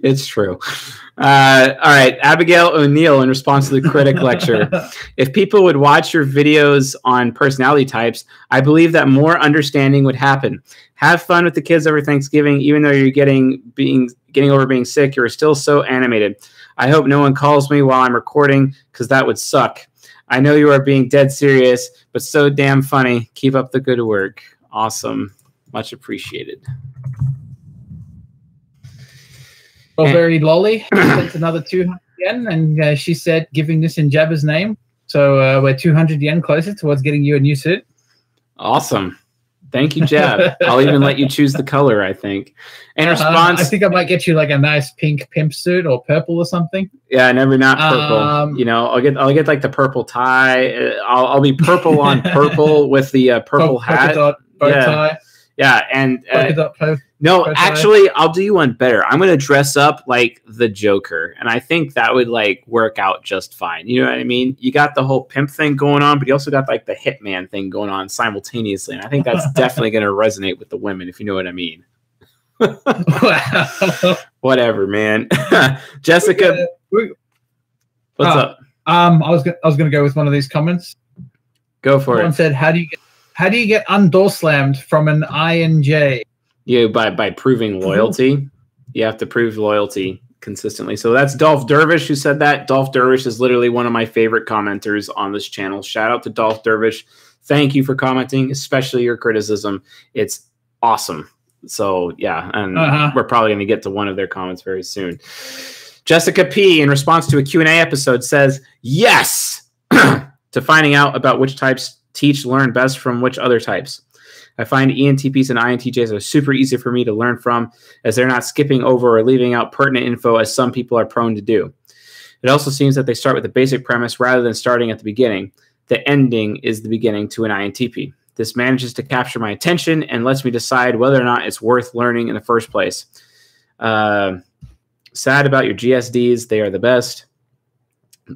Speaker 2: it's true. All right, Abigail O'Neill, in response to the critic lecture, "If people would watch your videos on personality types, I believe that more understanding would happen. Have fun with the kids over Thanksgiving, even though you're getting over being sick. You're still so animated. I hope no one calls me while I'm recording, because that would suck. I know you are being dead serious, but so damn funny. Keep up the good work." Awesome. Much appreciated.
Speaker 1: Well, very lolly. Sent another 200 yen, and she said, "Giving this in Jabba's name." So we're 200 yen closer towards getting you a new suit.
Speaker 2: Awesome. Thank you, Jab. I'll even let you choose the color, I think. In response,
Speaker 1: I think I might get you like a nice pink pimp suit or purple or something.
Speaker 2: Yeah, never not purple. You know, I'll get like the purple tie. I'll be purple on purple with the purple hat.
Speaker 1: Bow tie.
Speaker 2: Yeah, and actually, I'll do you one better. I'm gonna dress up like the Joker, and I think that would like work out just fine. You know what I mean? You got the whole pimp thing going on, but you also got like the hitman thing going on simultaneously, and I think that's definitely gonna resonate with the women, if you know what I mean. Whatever, man. Jessica, what's up?
Speaker 1: I was gonna go with one of these comments.
Speaker 2: Go for it.
Speaker 1: Someone said, "How do you get undoor slammed from an INJ?"
Speaker 2: Yeah, by proving loyalty. You have to prove loyalty consistently. So that's Dolph Dervish who said that. Dolph Dervish is literally one of my favorite commenters on this channel. Shout out to Dolph Dervish. Thank you for commenting, especially your criticism. It's awesome. So yeah, and we're probably going to get to one of their comments very soon. Jessica P, in response to a Q&A episode, says yes to finding out about which types learn best from which other types. I find ENTPs and INTJs are super easy for me to learn from, as they're not skipping over or leaving out pertinent info as some people are prone to do. It also seems that they start with the basic premise rather than starting at the beginning. The ending is the beginning to an INTP. This manages to capture my attention and lets me decide whether or not it's worth learning in the first place. Sad about your GSDs. They are the best.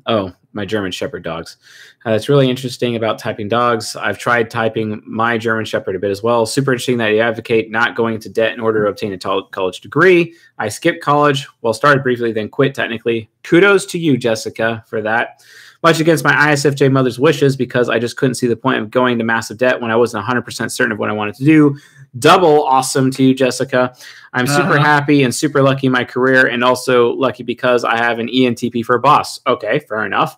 Speaker 2: Oh, my German Shepherd dogs. It's really interesting about typing dogs. I've tried typing my German Shepherd a bit as well. Super interesting that you advocate not going into debt in order to obtain a college degree. I skipped college, well, started briefly, then quit technically. Kudos to you, Jessica, for that. Much against my ISFJ mother's wishes, because I just couldn't see the point of going to massive debt when I wasn't 100% certain of what I wanted to do. Double awesome to you, Jessica. I'm super happy and super lucky in my career, and also lucky because I have an ENTP for a boss. Okay, fair enough.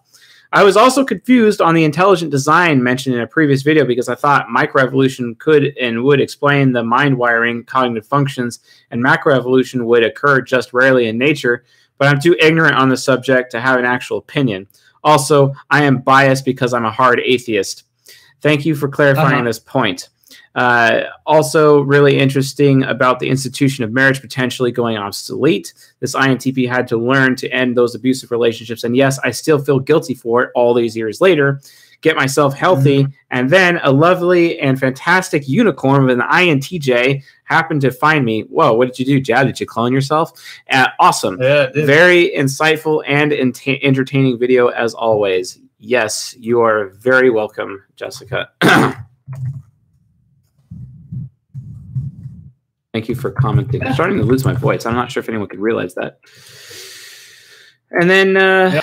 Speaker 2: I was also confused on the intelligent design mentioned in a previous video, because I thought microevolution could and would explain the mind wiring, cognitive functions, and macroevolution would occur just rarely in nature, but I'm too ignorant on the subject to have an actual opinion. Also, I am biased because I'm a hard atheist. Thank you for clarifying this point. Also, really interesting about the institution of marriage potentially going obsolete. This INTP had to learn to end those abusive relationships. And yes, I still feel guilty for it all these years later. Get myself healthy. And then a lovely and fantastic unicorn with an INTJ happened to find me. Whoa, what did you do, Jad? Did you clone yourself? Awesome. Yeah, very insightful and entertaining video as always. Yes, you are very welcome, Jessica. Thank you for commenting. I'm starting to lose my voice. I'm not sure if anyone could realize that. And then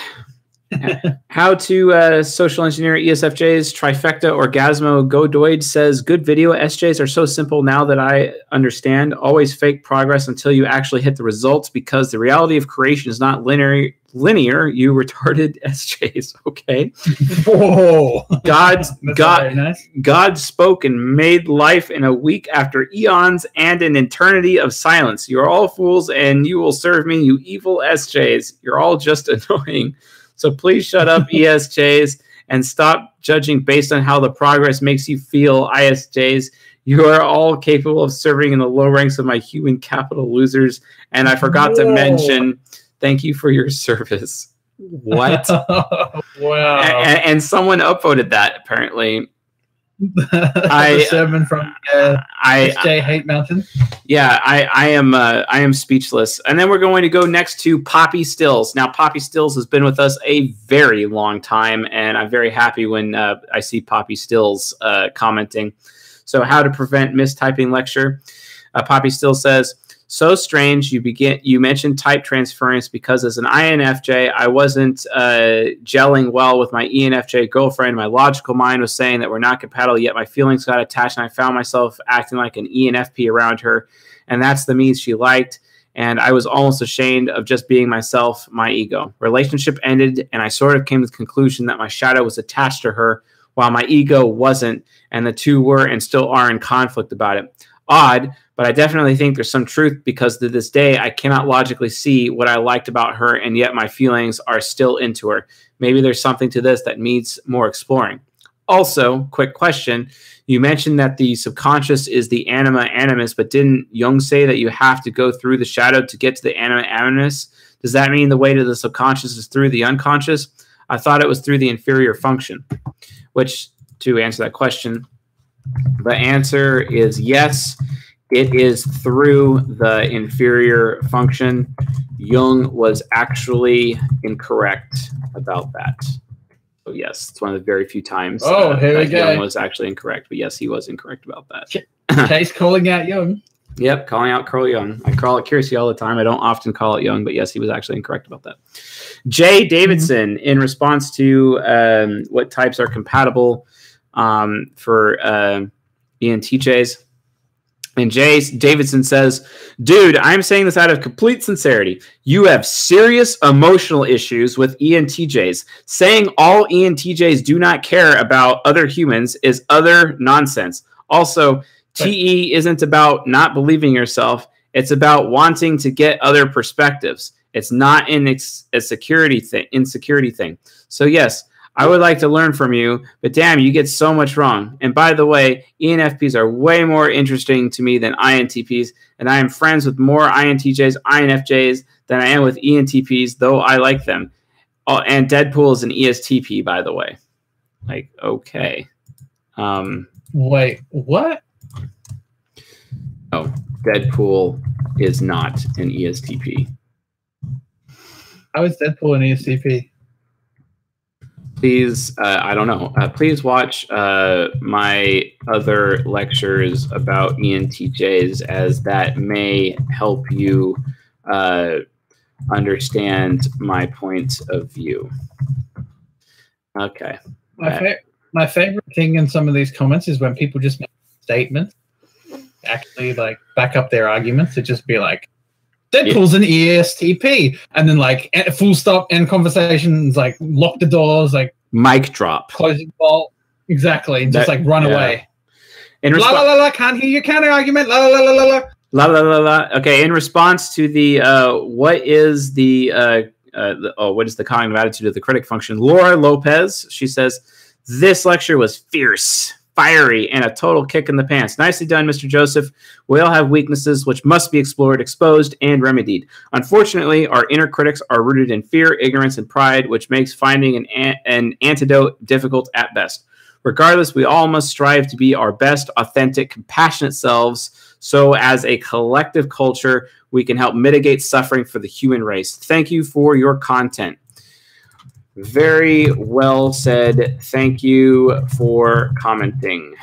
Speaker 2: how to social engineer ESFJs, trifecta, orgasmo. Godoid says, good video. SJs are so simple now that I understand. Always fake progress until you actually hit the results because the reality of creation is not linear. You retarded SJs. Okay.
Speaker 1: Whoa.
Speaker 2: God spoke and made life in a week after eons and an eternity of silence. You're all fools and you will serve me, you evil SJs. You're all just annoying. So please shut up, ESJs, and stop judging based on how the progress makes you feel, ISJs. You are all capable of serving in the low ranks of my human capital losers. And I forgot to mention, thank you for your service. What?
Speaker 1: Wow.
Speaker 2: And someone upvoted that, apparently.
Speaker 1: A sermon from SJ Hate Mountain.
Speaker 2: Yeah, I am speechless. And then we're going to go next to Poppy Stills. Now, Poppy Stills has been with us a very long time, and I'm very happy when I see Poppy Stills commenting. So, how to prevent mistyping lecture. Poppy Stills says, so strange you mentioned type transference because as an INFJ, I wasn't gelling well with my ENFJ girlfriend. My logical mind was saying that we're not compatible, yet my feelings got attached and I found myself acting like an ENFP around her. And that's the me she liked. And I was almost ashamed of just being myself, my ego. Relationship ended and I sort of came to the conclusion that my shadow was attached to her while my ego wasn't. And the two were and still are in conflict about it. Odd, but I definitely think there's some truth because to this day, I cannot logically see what I liked about her, and yet my feelings are still into her. Maybe there's something to this that needs more exploring. Also, quick question. You mentioned that the subconscious is the anima animus, but didn't Jung say that you have to go through the shadow to get to the anima animus? Does that mean the way to the subconscious is through the unconscious? I thought it was through the inferior function, which, to answer that question, the answer is yes. It is through the inferior function. Jung was actually incorrect about that. So yes, it's one of the very few times
Speaker 1: here we go.
Speaker 2: Jung was actually incorrect. But yes, he was incorrect about that.
Speaker 1: Case calling out Jung.
Speaker 2: Yep, calling out Carl Jung. I call it accuracy all the time. I don't often call it Jung, but yes, he was actually incorrect about that. Jay Davidson, in response to what types are compatible for ENTJs. And Jay Davidson says, dude, I'm saying this out of complete sincerity. You have serious emotional issues with ENTJs. Saying all ENTJs do not care about other humans is utter nonsense. Also, TE isn't about not believing yourself. It's about wanting to get other perspectives. It's not an insecurity thing. So yes, I would like to learn from you, but damn, you get so much wrong. And by the way, ENFPs are way more interesting to me than INTPs, and I am friends with more INTJs, INFJs than I am with ENTPs, though I like them. Oh, and Deadpool is an ESTP, by the way. Like, okay.
Speaker 1: Wait, what?
Speaker 2: No, Deadpool is not an ESTP.
Speaker 1: How is Deadpool an ESTP?
Speaker 2: Please, I don't know. Please watch my other lectures about ENTJs, as that may help you understand my point of view. Okay.
Speaker 1: My favorite thing in some of these comments is when people just make statements, actually like back up their arguments. It just be like, Deadpool's an ESTP, and then like full stop, end conversations, like lock the doors, like
Speaker 2: mic drop,
Speaker 1: closing bolt, exactly, and just like run away.
Speaker 2: In
Speaker 1: la la la la, can't hear your counter argument. La la la la la la.
Speaker 2: La la la la. Okay, in response to the what is the cognitive attitude of the critic function? Laura Lopez, she says, this lecture was fierce, fiery, and a total kick in the pants. Nicely done, Mr. Joseph. We all have weaknesses which must be explored, exposed, and remedied. Unfortunately, our inner critics are rooted in fear, ignorance, and pride, which makes finding an antidote difficult at best. Regardless, we all must strive to be our best, authentic, compassionate selves, so as a collective culture, we can help mitigate suffering for the human race. Thank you for your content. Very well said. Thank you for commenting.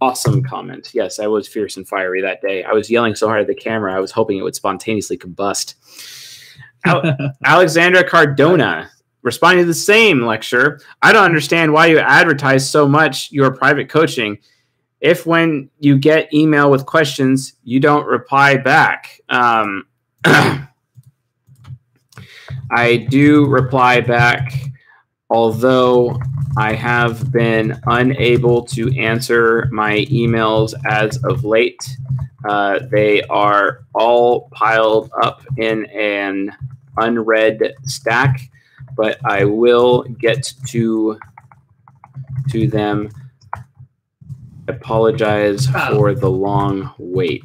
Speaker 2: Awesome comment. Yes, I was fierce and fiery that day. I was yelling so hard at the camera, I was hoping it would spontaneously combust. Alexandra Cardona, responding to the same lecture. I don't understand why you advertise so much your private coaching. If when you get email with questions, you don't reply back. I do reply back, although I have been unable to answer my emails as of late. They are all piled up in an unread stack, but I will get to them. Apologize for the long wait.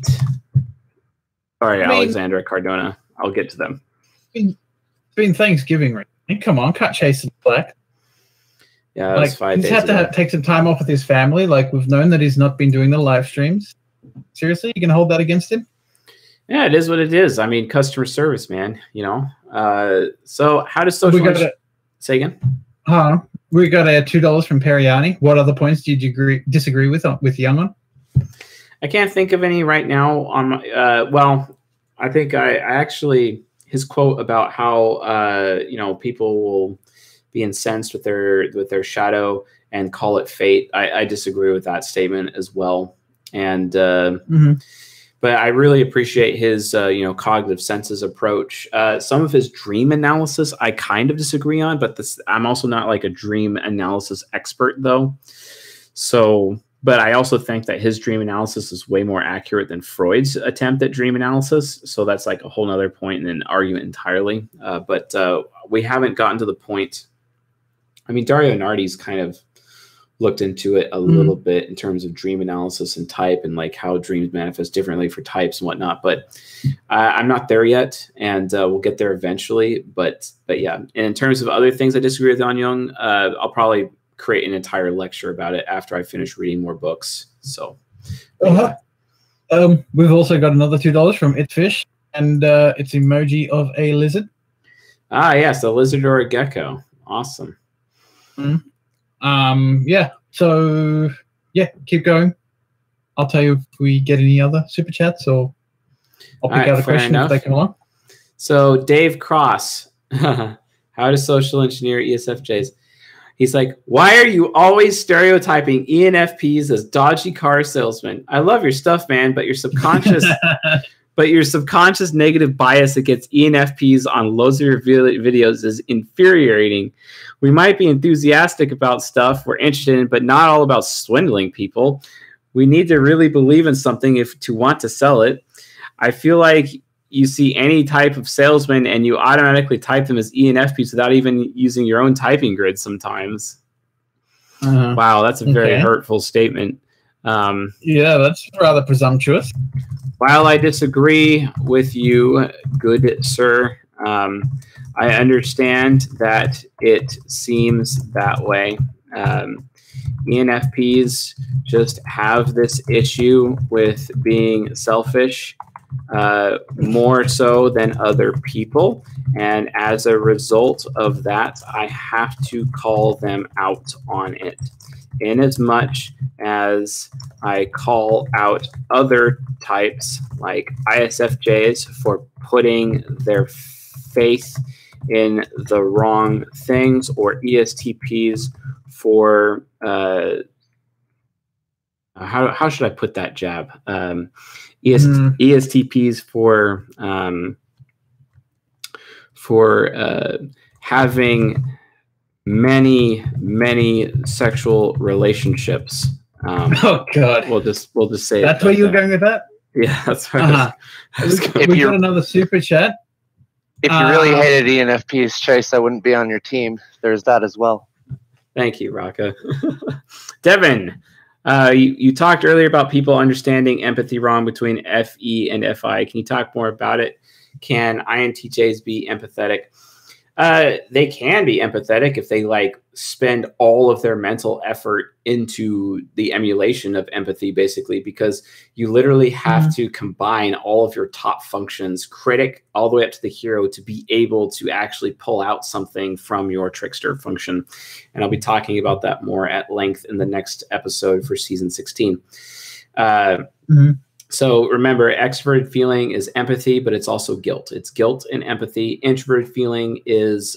Speaker 2: Sorry, Alexandra Cardona. I'll get to them.
Speaker 1: It's been Thanksgiving, right? Come on, cut Chase and Black.
Speaker 2: Yeah, that was 5 days
Speaker 1: he's had
Speaker 2: ago.
Speaker 1: to take some time off with his family. Like, we've known that he's not been doing the live streams. Seriously, you can hold that against him?
Speaker 2: Yeah, it is what it is. I mean, customer service, man. You know. So, how does social? Say again.
Speaker 1: We got a $2 from Periani. What other points did you disagree with Young on?
Speaker 2: I can't think of any right now. On my, well, I think I actually his quote about how you know, people will be incensed with their shadow and call it fate. I disagree with that statement as well. And but I really appreciate his you know, cognitive senses approach. Some of his dream analysis I kind of disagree on, but I'm also not like a dream analysis expert though. So, but I also think that his dream analysis is way more accurate than Freud's attempt at dream analysis. So that's like a whole nother point in an argument entirely. But we haven't gotten to the point. I mean, Dario Nardi's kind of looked into it a little bit in terms of dream analysis and type and like how dreams manifest differently for types and whatnot. But I'm not there yet, and we'll get there eventually. But yeah, and in terms of other things I disagree with on Jung, I'll probably create an entire lecture about it after I finish reading more books. So
Speaker 1: we've also got another $2 from Itfish, and it's emoji of a lizard.
Speaker 2: Ah, yes, a lizard or a gecko. Awesome.
Speaker 1: Yeah, so yeah, keep going. I'll tell you if we get any other super chats, or I'll pick out a question if they come along.
Speaker 2: So Dave Cross, how to social engineer ESFJs? He's like, why are you always stereotyping ENFPs as dodgy car salesmen? I love your stuff, man, but your subconscious negative bias against ENFPs on loads of your videos is infuriating. We might be enthusiastic about stuff we're interested in, but not all about swindling people. We need to really believe in something to want to sell it. I feel like you see any type of salesman and you automatically type them as ENFPs without even using your own typing grid sometimes. Wow, that's a very hurtful statement.
Speaker 1: Yeah, that's rather presumptuous.
Speaker 2: While I disagree with you, good sir, I understand that it seems that way. ENFPs just have this issue with being selfish, more so than other people. And as a result of that, I have to call them out on it. Inasmuch as I call out other types like ISFJs for putting their faith in the wrong things, or ESTPs for how should I put that, Jab? ESTPs for having many sexual relationships.
Speaker 1: Oh God!
Speaker 2: We'll just say
Speaker 1: that's where you're going with that.
Speaker 2: Yeah, that's right.
Speaker 1: We got another super chat.
Speaker 4: If you really hated ENFPs, Chase, I wouldn't be on your team. There's that as well.
Speaker 2: Thank you, Raka. Devin, you talked earlier about people understanding empathy wrong between FE and FI. Can you talk more about it? Can INTJs be empathetic? They can be empathetic if they like spend all of their mental effort into the emulation of empathy, basically, because you literally have to combine all of your top functions, critic all the way up to the hero, to be able to actually pull out something from your trickster function. And I'll be talking about that more at length in the next episode for season 16. So remember, extroverted feeling is empathy, but it's also guilt. It's guilt and empathy. Introverted feeling is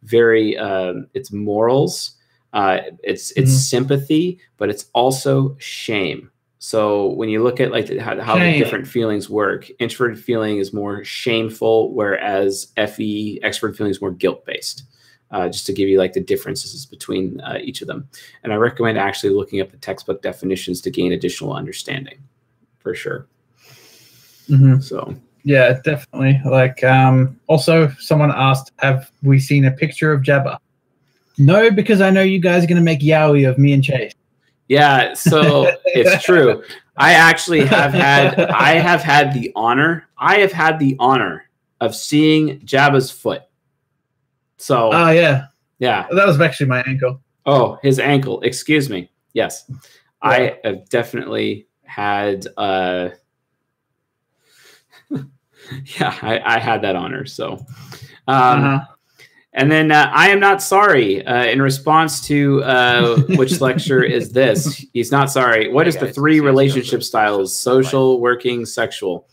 Speaker 2: it's morals. It's sympathy, but it's also shame. So when you look at like how the different feelings work, introverted feeling is more shameful, whereas extroverted feeling is more guilt-based. Just to give you like the differences between each of them. And I recommend actually looking up the textbook definitions to gain additional understanding. For sure. So
Speaker 1: yeah, definitely. Like also someone asked, have we seen a picture of Jabba? No, because I know you guys are going to make yaoi of me and Chase.
Speaker 2: Yeah, so it's true. I actually have had the honor of seeing Jabba's foot. So
Speaker 1: yeah,
Speaker 2: that
Speaker 1: was actually my ankle.
Speaker 2: Oh, his ankle, excuse me. Yes. I have definitely had I had that honor. So and then I am not sorry in response to which lecture is this? He's not sorry. What is the 3 relationship styles? Social, working, sexual.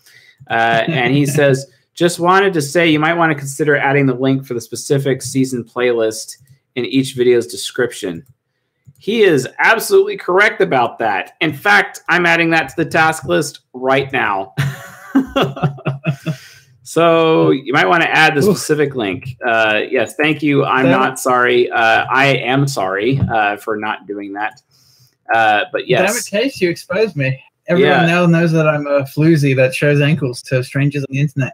Speaker 2: And he says, just wanted to say you might want to consider adding the link for the specific season playlist in each video's description. He is absolutely correct about that. In fact, I'm adding that to the task list right now. So you might want to add the specific link. Yes, thank you. I'm not sorry. I am sorry for not doing that. But yes.
Speaker 1: Damn it, Case, you exposed me. Everyone now knows that I'm a floozy that shows ankles to strangers on the internet.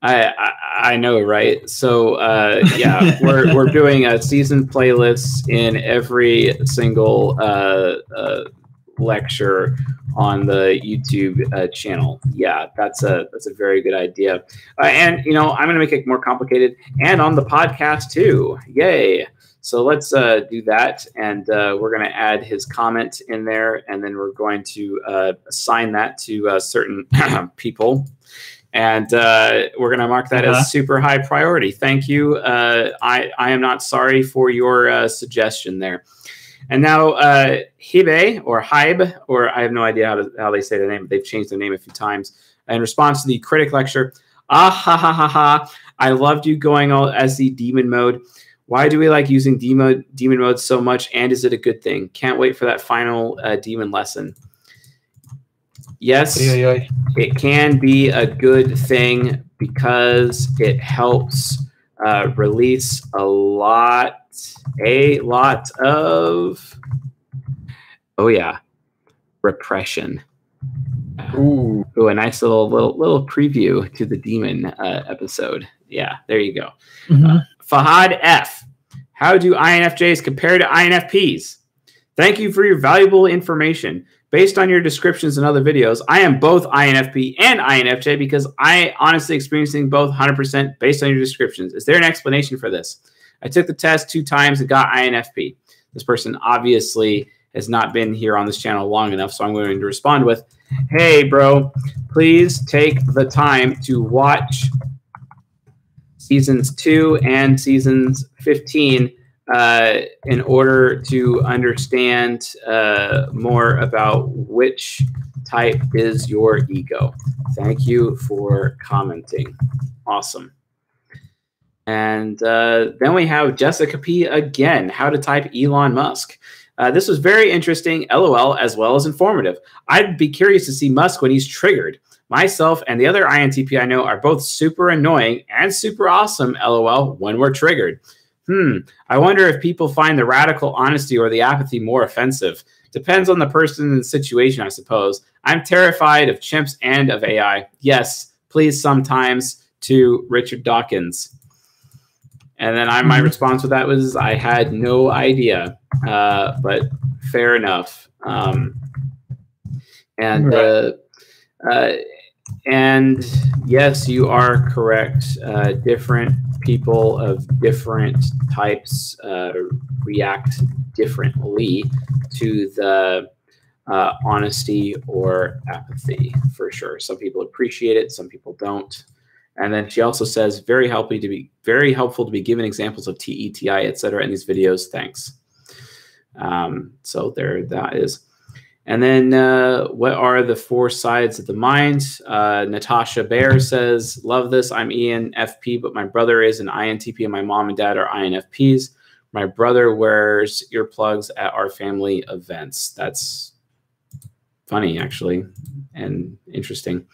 Speaker 2: I know, right? So yeah, we're doing a season playlists in every single lecture on the YouTube channel. Yeah, that's a very good idea. And I'm going to make it more complicated, and on the podcast too. Yay! So let's do that, and we're going to add his comment in there, and then we're going to assign that to certain people. And we're going to mark that as super high priority. Thank you. I am not sorry for your suggestion there. And now Hibe or Hybe, or I have no idea how they say the name. They've changed their name a few times. In response to the critic lecture, I loved you going all as the demon mode. Why do we like using demon mode so much? And is it a good thing? Can't wait for that final demon lesson. Yes, it can be a good thing because it helps release a lot of, repression. Ooh, a nice little preview to the demon episode. Yeah, there you go. Fahad F. How do INFJs compare to INFPs? Thank you for your valuable information. Based on your descriptions in other videos, I am both INFP and INFJ because I honestly experiencing both 100% based on your descriptions. Is there an explanation for this? I took the test 2 times and got INFP. This person obviously has not been here on this channel long enough, so I'm going to respond with, hey, bro, please take the time to watch seasons 2 and seasons 15 in order to understand more about which type is your ego. Thank you for commenting. Awesome. And then we have Jessica P. again, how to type Elon Musk. This was very interesting, LOL, as well as informative. I'd be curious to see Musk when he's triggered. Myself and the other INTP I know are both super annoying and super awesome, LOL, when we're triggered. I wonder if people find the radical honesty or the apathy more offensive. Depends on the person and the situation, I suppose. I'm terrified of chimps and of AI. Yes, please sometimes, to Richard Dawkins. And then my response to that was, I had no idea, but fair enough. And yes, you are correct. Different people of different types react differently to the honesty or apathy, for sure. Some people appreciate it, some people don't. And then she also says, very helpful to be given examples of TETI, etc. in these videos. Thanks. So there that is. And then what are the 4 sides of the mind? Natasha Baer says, love this. I'm ENFP, but my brother is an INTP and my mom and dad are INFPs. My brother wears earplugs at our family events. That's funny, actually, and interesting.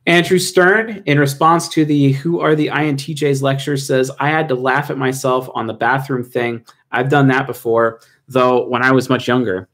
Speaker 2: Andrew Stern, in response to the Who Are the INTJs lecture, says, I had to laugh at myself on the bathroom thing. I've done that before, though when I was much younger.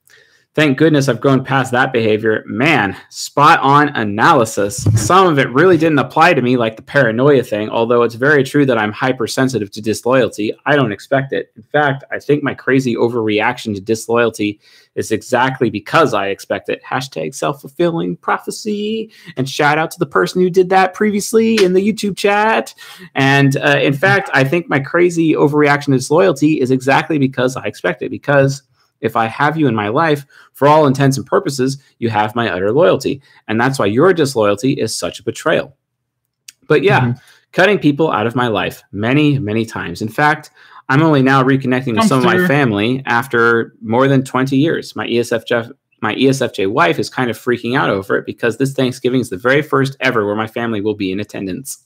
Speaker 2: Thank goodness I've grown past that behavior. Man, spot on analysis. Some of it really didn't apply to me, like the paranoia thing, although it's very true that I'm hypersensitive to disloyalty. I don't expect it. In fact, I think my crazy overreaction to disloyalty is exactly because I expect it. Hashtag self-fulfilling prophecy. And shout out to the person who did that previously in the YouTube chat. And in fact, I think my crazy overreaction to disloyalty is exactly because I expect it. Because if I have you in my life, for all intents and purposes, you have my utter loyalty. And that's why your disloyalty is such a betrayal. But yeah, cutting people out of my life many, many times. In fact, I'm only now reconnecting with some of my family after more than 20 years. My ESFJ wife is kind of freaking out over it because this Thanksgiving is the very first ever where my family will be in attendance.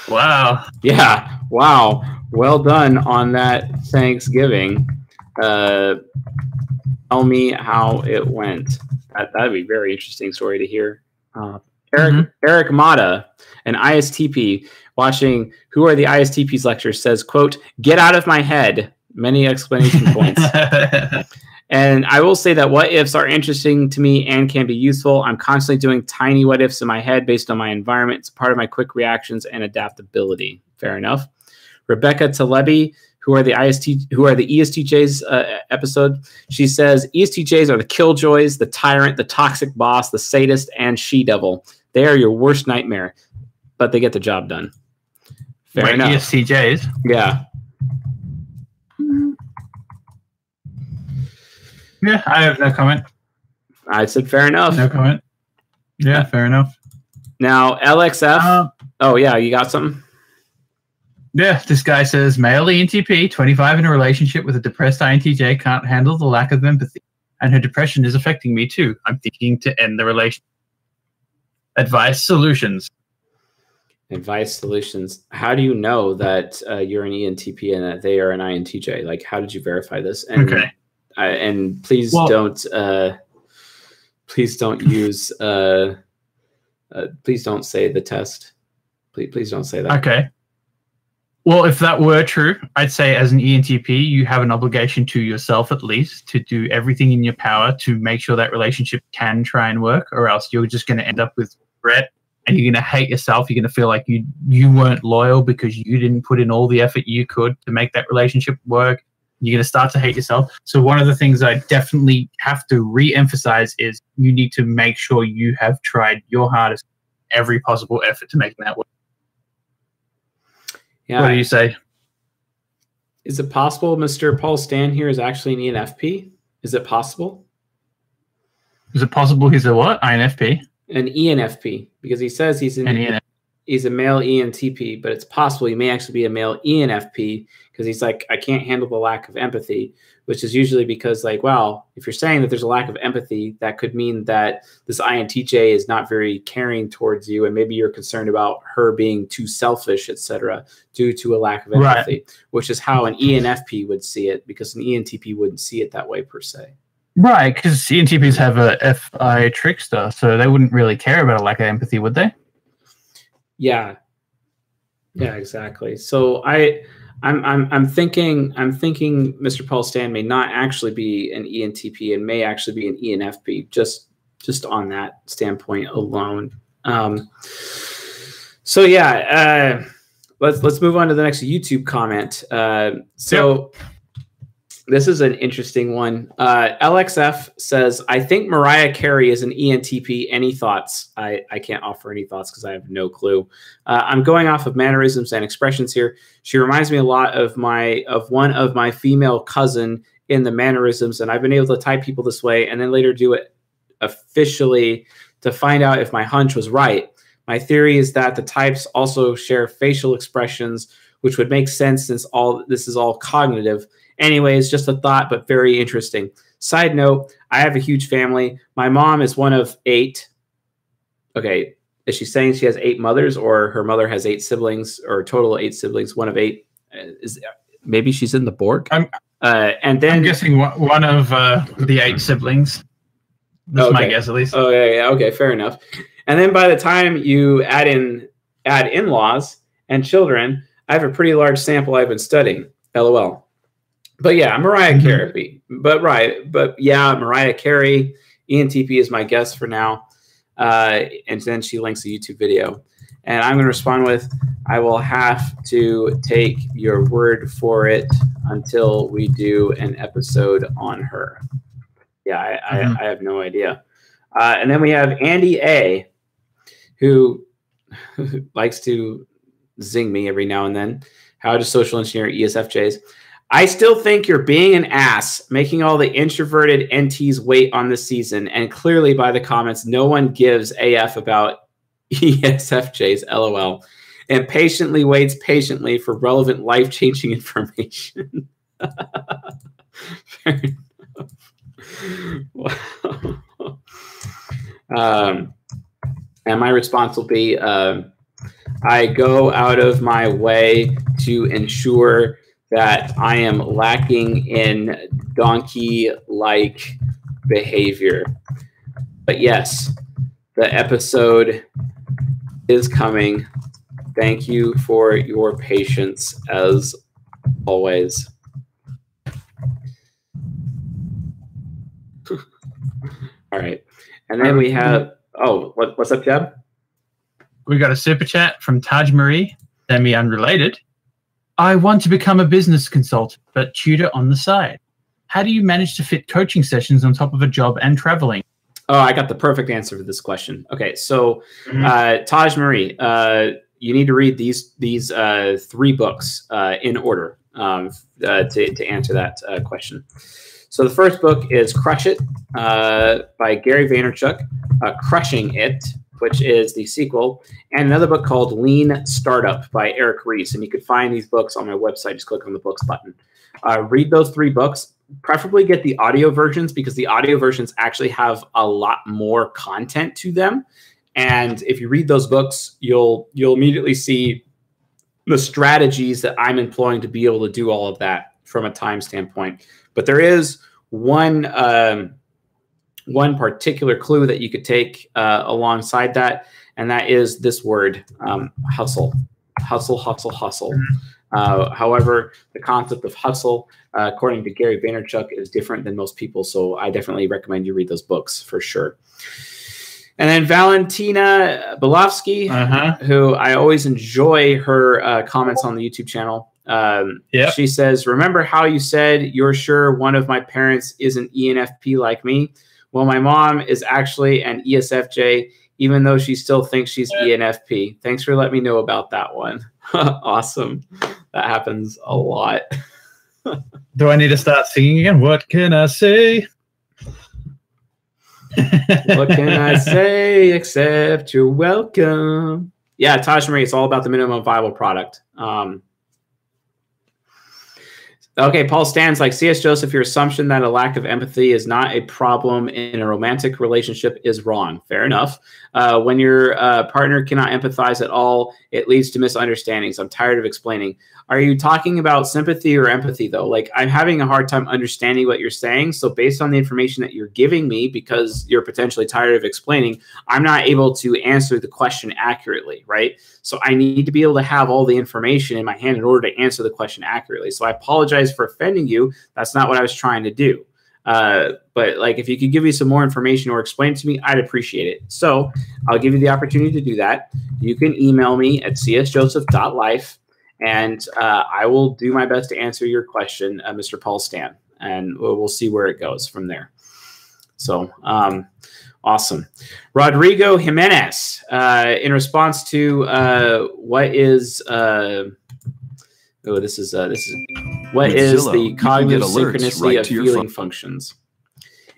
Speaker 1: Wow.
Speaker 2: Yeah. Wow. Well done on that Thanksgiving. Tell me how it went. That'd be a very interesting story to hear. Eric Mata, an ISTP, watching Who Are the ISTPs lecture, says, quote, get out of my head. Many explanation points. And I will say that what ifs are interesting to me and can be useful. I'm constantly doing tiny what ifs in my head based on my environment. It's part of my quick reactions and adaptability. Fair enough. Rebecca Talebi, who are the ESTJs episode, she says ESTJs are the killjoys, the tyrant, the toxic boss, the sadist, and she-devil. They are your worst nightmare, but they get the job done. Fair enough.
Speaker 1: ESTJs?
Speaker 2: Yeah.
Speaker 1: Yeah, I have no comment.
Speaker 2: I said fair enough.
Speaker 1: No comment. Yeah, fair enough.
Speaker 2: Now, LXF. Oh, yeah, you got something?
Speaker 1: Yeah, this guy says, male ENTP, 25 in a relationship with a depressed INTJ, can't handle the lack of empathy. And her depression is affecting me too. I'm thinking to end the relationship. Advice, solutions.
Speaker 2: Advice, solutions. How do you know that you're an ENTP and that they are an INTJ? Like, how did you verify this? And,
Speaker 1: okay.
Speaker 2: And please don't use please don't say the test. Please don't say that.
Speaker 1: Okay. Well, if that were true, I'd say as an ENTP, you have an obligation to yourself at least to do everything in your power to make sure that relationship can try and work, or else you're just going to end up with regret and you're going to hate yourself. You're going to feel like you weren't loyal because you didn't put in all the effort you could to make that relationship work. You're going to start to hate yourself. So one of the things I definitely have to re-emphasize is you need to make sure you have tried your hardest, every possible effort to make that work.
Speaker 2: Yeah.
Speaker 1: What do you say?
Speaker 2: Is it possible Mr. Paul Stan here is actually an ENFP? Is it possible?
Speaker 1: Is it possible he's a what? INFP?
Speaker 2: An ENFP, because he says he's he's a male ENTP, but it's possible he may actually be a male ENFP because he's like, I can't handle the lack of empathy, which is usually because, like, well, if you're saying that there's a lack of empathy, that could mean that this INTJ is not very caring towards you, and maybe you're concerned about her being too selfish, etc., due to a lack of empathy, which is how an ENFP would see it, because an ENTP wouldn't see it that way per se.
Speaker 1: Right, because ENTPs have a FI trickster, so they wouldn't really care about a lack of empathy, would they?
Speaker 2: Yeah, exactly. So I'm thinking Mr. Paul Stan may not actually be an ENTP and may actually be an ENFP, just on that standpoint alone. So yeah, let's move on to the next YouTube comment. This is an interesting one. LXF says, I think Mariah Carey is an ENTP. Any thoughts? I can't offer any thoughts because I have no clue. I'm going off of mannerisms and expressions here. She reminds me a lot of one of my female cousin in the mannerisms, and I've been able to type people this way and then later do it officially to find out if my hunch was right. My theory is that the types also share facial expressions, which would make sense since this is all cognitive. Anyways, just a thought, but very interesting. Side note, I have a huge family. My mom is one of 8. Okay, is she saying she has 8 mothers, or her mother has 8 siblings, or total 8 siblings, one of 8? Maybe she's in the Borg? And then
Speaker 1: I'm guessing one of the 8 siblings. That's my guess, at least.
Speaker 2: Oh, yeah, okay, fair enough. And then by the time you add in-laws and children, I have a pretty large sample I've been studying. LOL. But yeah, Mariah Carey. But yeah, Mariah Carey, ENTP is my guess for now. And then she links a YouTube video. And I'm going to respond with, I will have to take your word for it until we do an episode on her. Yeah, I have no idea. And then we have Andy A, who likes to zing me every now and then. How to social engineer ESFJs. I still think you're being an ass, making all the introverted NTs wait on this season. And clearly by the comments, no one gives AF about ESFJs, LOL. And patiently waits patiently for relevant life-changing information. Fair enough. Wow. And my response will be, I go out of my way to ensure that I am lacking in donkey-like behavior. But yes, the episode is coming. Thank you for your patience as always. All right. And then we have, what's up, Jeb?
Speaker 1: We got a super chat from Taj Marie, semi-unrelated. I want to become a business consultant, but tutor on the side. How do you manage to fit coaching sessions on top of a job and traveling?
Speaker 2: Oh, I got the perfect answer for this question. Okay, so Taj Marie, you need to read these 3 books in order to answer that question. So the first book is Crush It by Gary Vaynerchuk, Crushing It, which is the sequel, and another book called Lean Startup by Eric Ries. And you can find these books on my website. Just click on the books button. Read those 3 books. Preferably get the audio versions because the audio versions actually have a lot more content to them. And if you read those books, you'll immediately see the strategies that I'm employing to be able to do all of that from a time standpoint. But there is one particular clue that you could take alongside that, and that is this word, hustle. Hustle. However, the concept of hustle, according to Gary Vaynerchuk, is different than most people, so I definitely recommend you read those books for sure. And then Valentina Belovsky, who I always enjoy her comments on the YouTube channel. She says, remember how you said you're sure one of my parents is an ENFP like me? Well, my mom is actually an ESFJ, even though she still thinks she's ENFP. Thanks for letting me know about that one. Awesome. That happens a lot.
Speaker 1: Do I need to start singing again? What can I say?
Speaker 2: What can I say except you're welcome? Yeah, Taj Marie, it's all about the minimum viable product. Okay, Paul Stan's like, C.S. Joseph, your assumption that a lack of empathy is not a problem in a romantic relationship is wrong. Fair enough. When your partner cannot empathize at all, it leads to misunderstandings. I'm tired of explaining. Are you talking about sympathy or empathy, though? Like, I'm having a hard time understanding what you're saying. So based on the information that you're giving me, because you're potentially tired of explaining, I'm not able to answer the question accurately, right? So I need to be able to have all the information in my hand in order to answer the question accurately. So I apologize for offending you. That's not what I was trying to do. But like, if you could give me some more information or explain it to me, I'd appreciate it. So I'll give you the opportunity to do that. You can email me at csjoseph.life, and I will do my best to answer your question, Mr. Paul Stan. and we'll see where it goes from there. So awesome. Rodrigo Jimenez, in response to what is the cognitive synchronicity of feeling functions?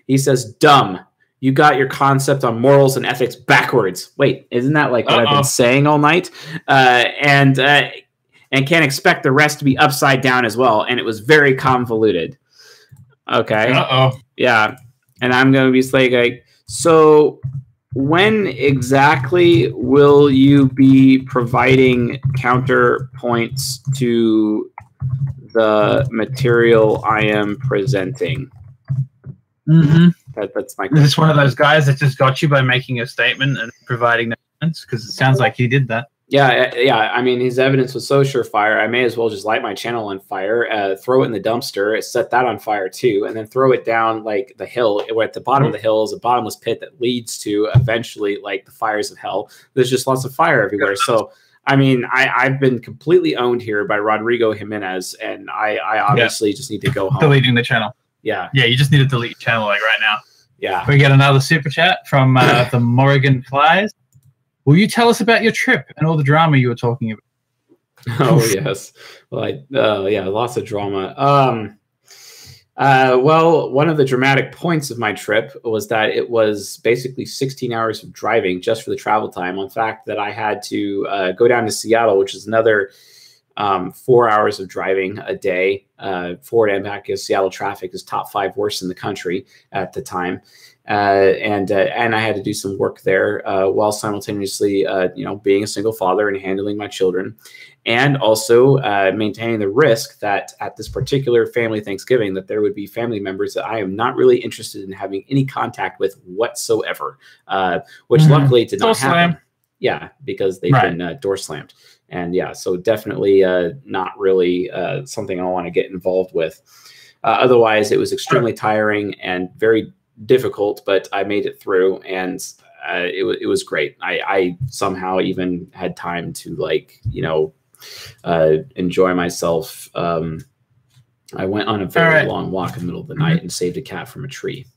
Speaker 2: He says, dumb. You got your concept on morals and ethics backwards. Wait, isn't that like what I've been saying all night? And can't expect the rest to be upside down as well. And it was very convoluted. Okay. Yeah. And I'm going to be like, so when exactly will you be providing counterpoints to the material I am presenting?
Speaker 1: Mm-hmm.
Speaker 2: That's my question.
Speaker 1: Is this one of those guys that just got you by making a statement and providing evidence? Because it sounds like he did that.
Speaker 2: Yeah. I mean, his evidence was so surefire. I may as well just light my channel on fire, throw it in the dumpster, set that on fire too, and then throw it down like the hill. At the bottom of the hill is a bottomless pit that leads to eventually like the fires of hell. There's just lots of fire everywhere. So, I mean, I've been completely owned here by Rodrigo Jimenez, and I obviously just need to go home.
Speaker 1: Deleting the channel.
Speaker 2: Yeah,
Speaker 1: you just need to delete your channel like right now.
Speaker 2: Yeah.
Speaker 1: We get another super chat from the Morrigan Flies. Will you tell us about your trip and all the drama you were talking about?
Speaker 2: Oh, yes. Well, lots of drama. Well, one of the dramatic points of my trip was that it was basically 16 hours of driving just for the travel time. In fact, that I had to go down to Seattle, which is another 4 hours of driving a day, forward and back, because Seattle traffic is top 5 worst in the country at the time. And I had to do some work there while simultaneously, being a single father and handling my children, and also maintaining the risk that at this particular family Thanksgiving that there would be family members that I am not really interested in having any contact with whatsoever, which luckily did not happen. Yeah, because they've been door slammed. And yeah, so definitely not really something I want to get involved with. Otherwise, it was extremely tiring and very difficult, but I made it through, and it was great. I somehow even had time to enjoy myself. I went on a very long walk in the middle of the night and saved a cat from a tree.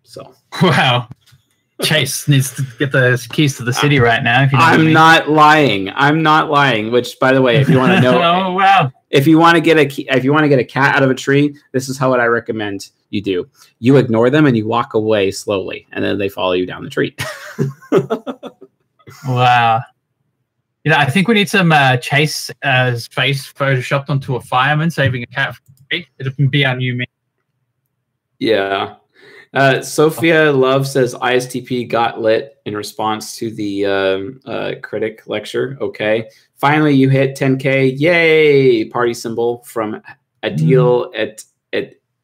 Speaker 2: So
Speaker 1: wow. Chase needs to get the keys to the city right now. If you know
Speaker 2: I'm not lying. I'm not lying. Which, by the way, if you want to know,
Speaker 1: oh wow,
Speaker 2: if you want to get a cat out of a tree, this is what I recommend you do. You ignore them and you walk away slowly, and then they follow you down the tree.
Speaker 1: Wow. I think we need some Chase face photoshopped onto a fireman saving a cat from a tree. It can be our new meme.
Speaker 2: Yeah. Sophia Love says ISTP got lit in response to the critic lecture. Okay. Finally, you hit 10K. Yay! Party symbol from Adil at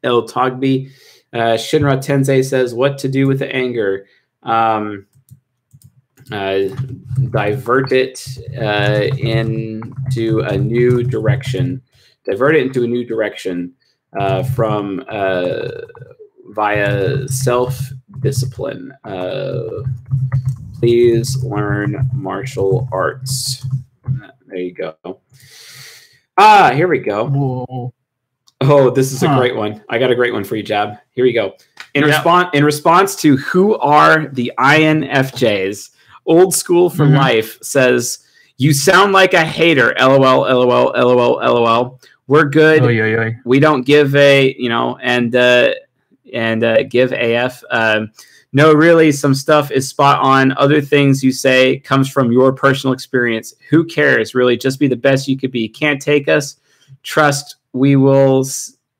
Speaker 2: El Togbi. Shinra Tensei says, what to do with the anger? Divert it into a new direction. Divert it into a new direction from via self-discipline. Please learn martial arts. There you go. Here we go.
Speaker 1: Whoa.
Speaker 2: Oh, this is a great one. I got a great one for you, Jab. Here we go. In response to who are the INFJs, Old School for Life says, you sound like a hater. LOL, LOL, LOL, LOL. We're good.
Speaker 1: Oy, oy, oy.
Speaker 2: We don't give and give AF. No, really, some stuff is spot on. Other things you say comes from your personal experience. Who cares? Really, just be the best you could be. Can't take us? Trust, we will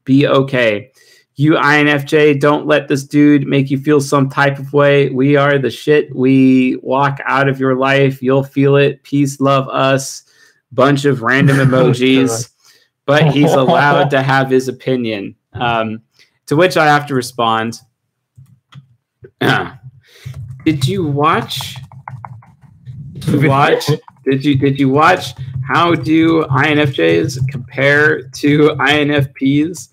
Speaker 2: be okay. You INFJ, don't let this dude make you feel some type of way. We are the shit. We walk out of your life. You'll feel it. Peace, love us. Bunch of random emojis. But he's allowed to have his opinion. To which I have to respond, did you watch? Did you watch? How do INFJs compare to INFPs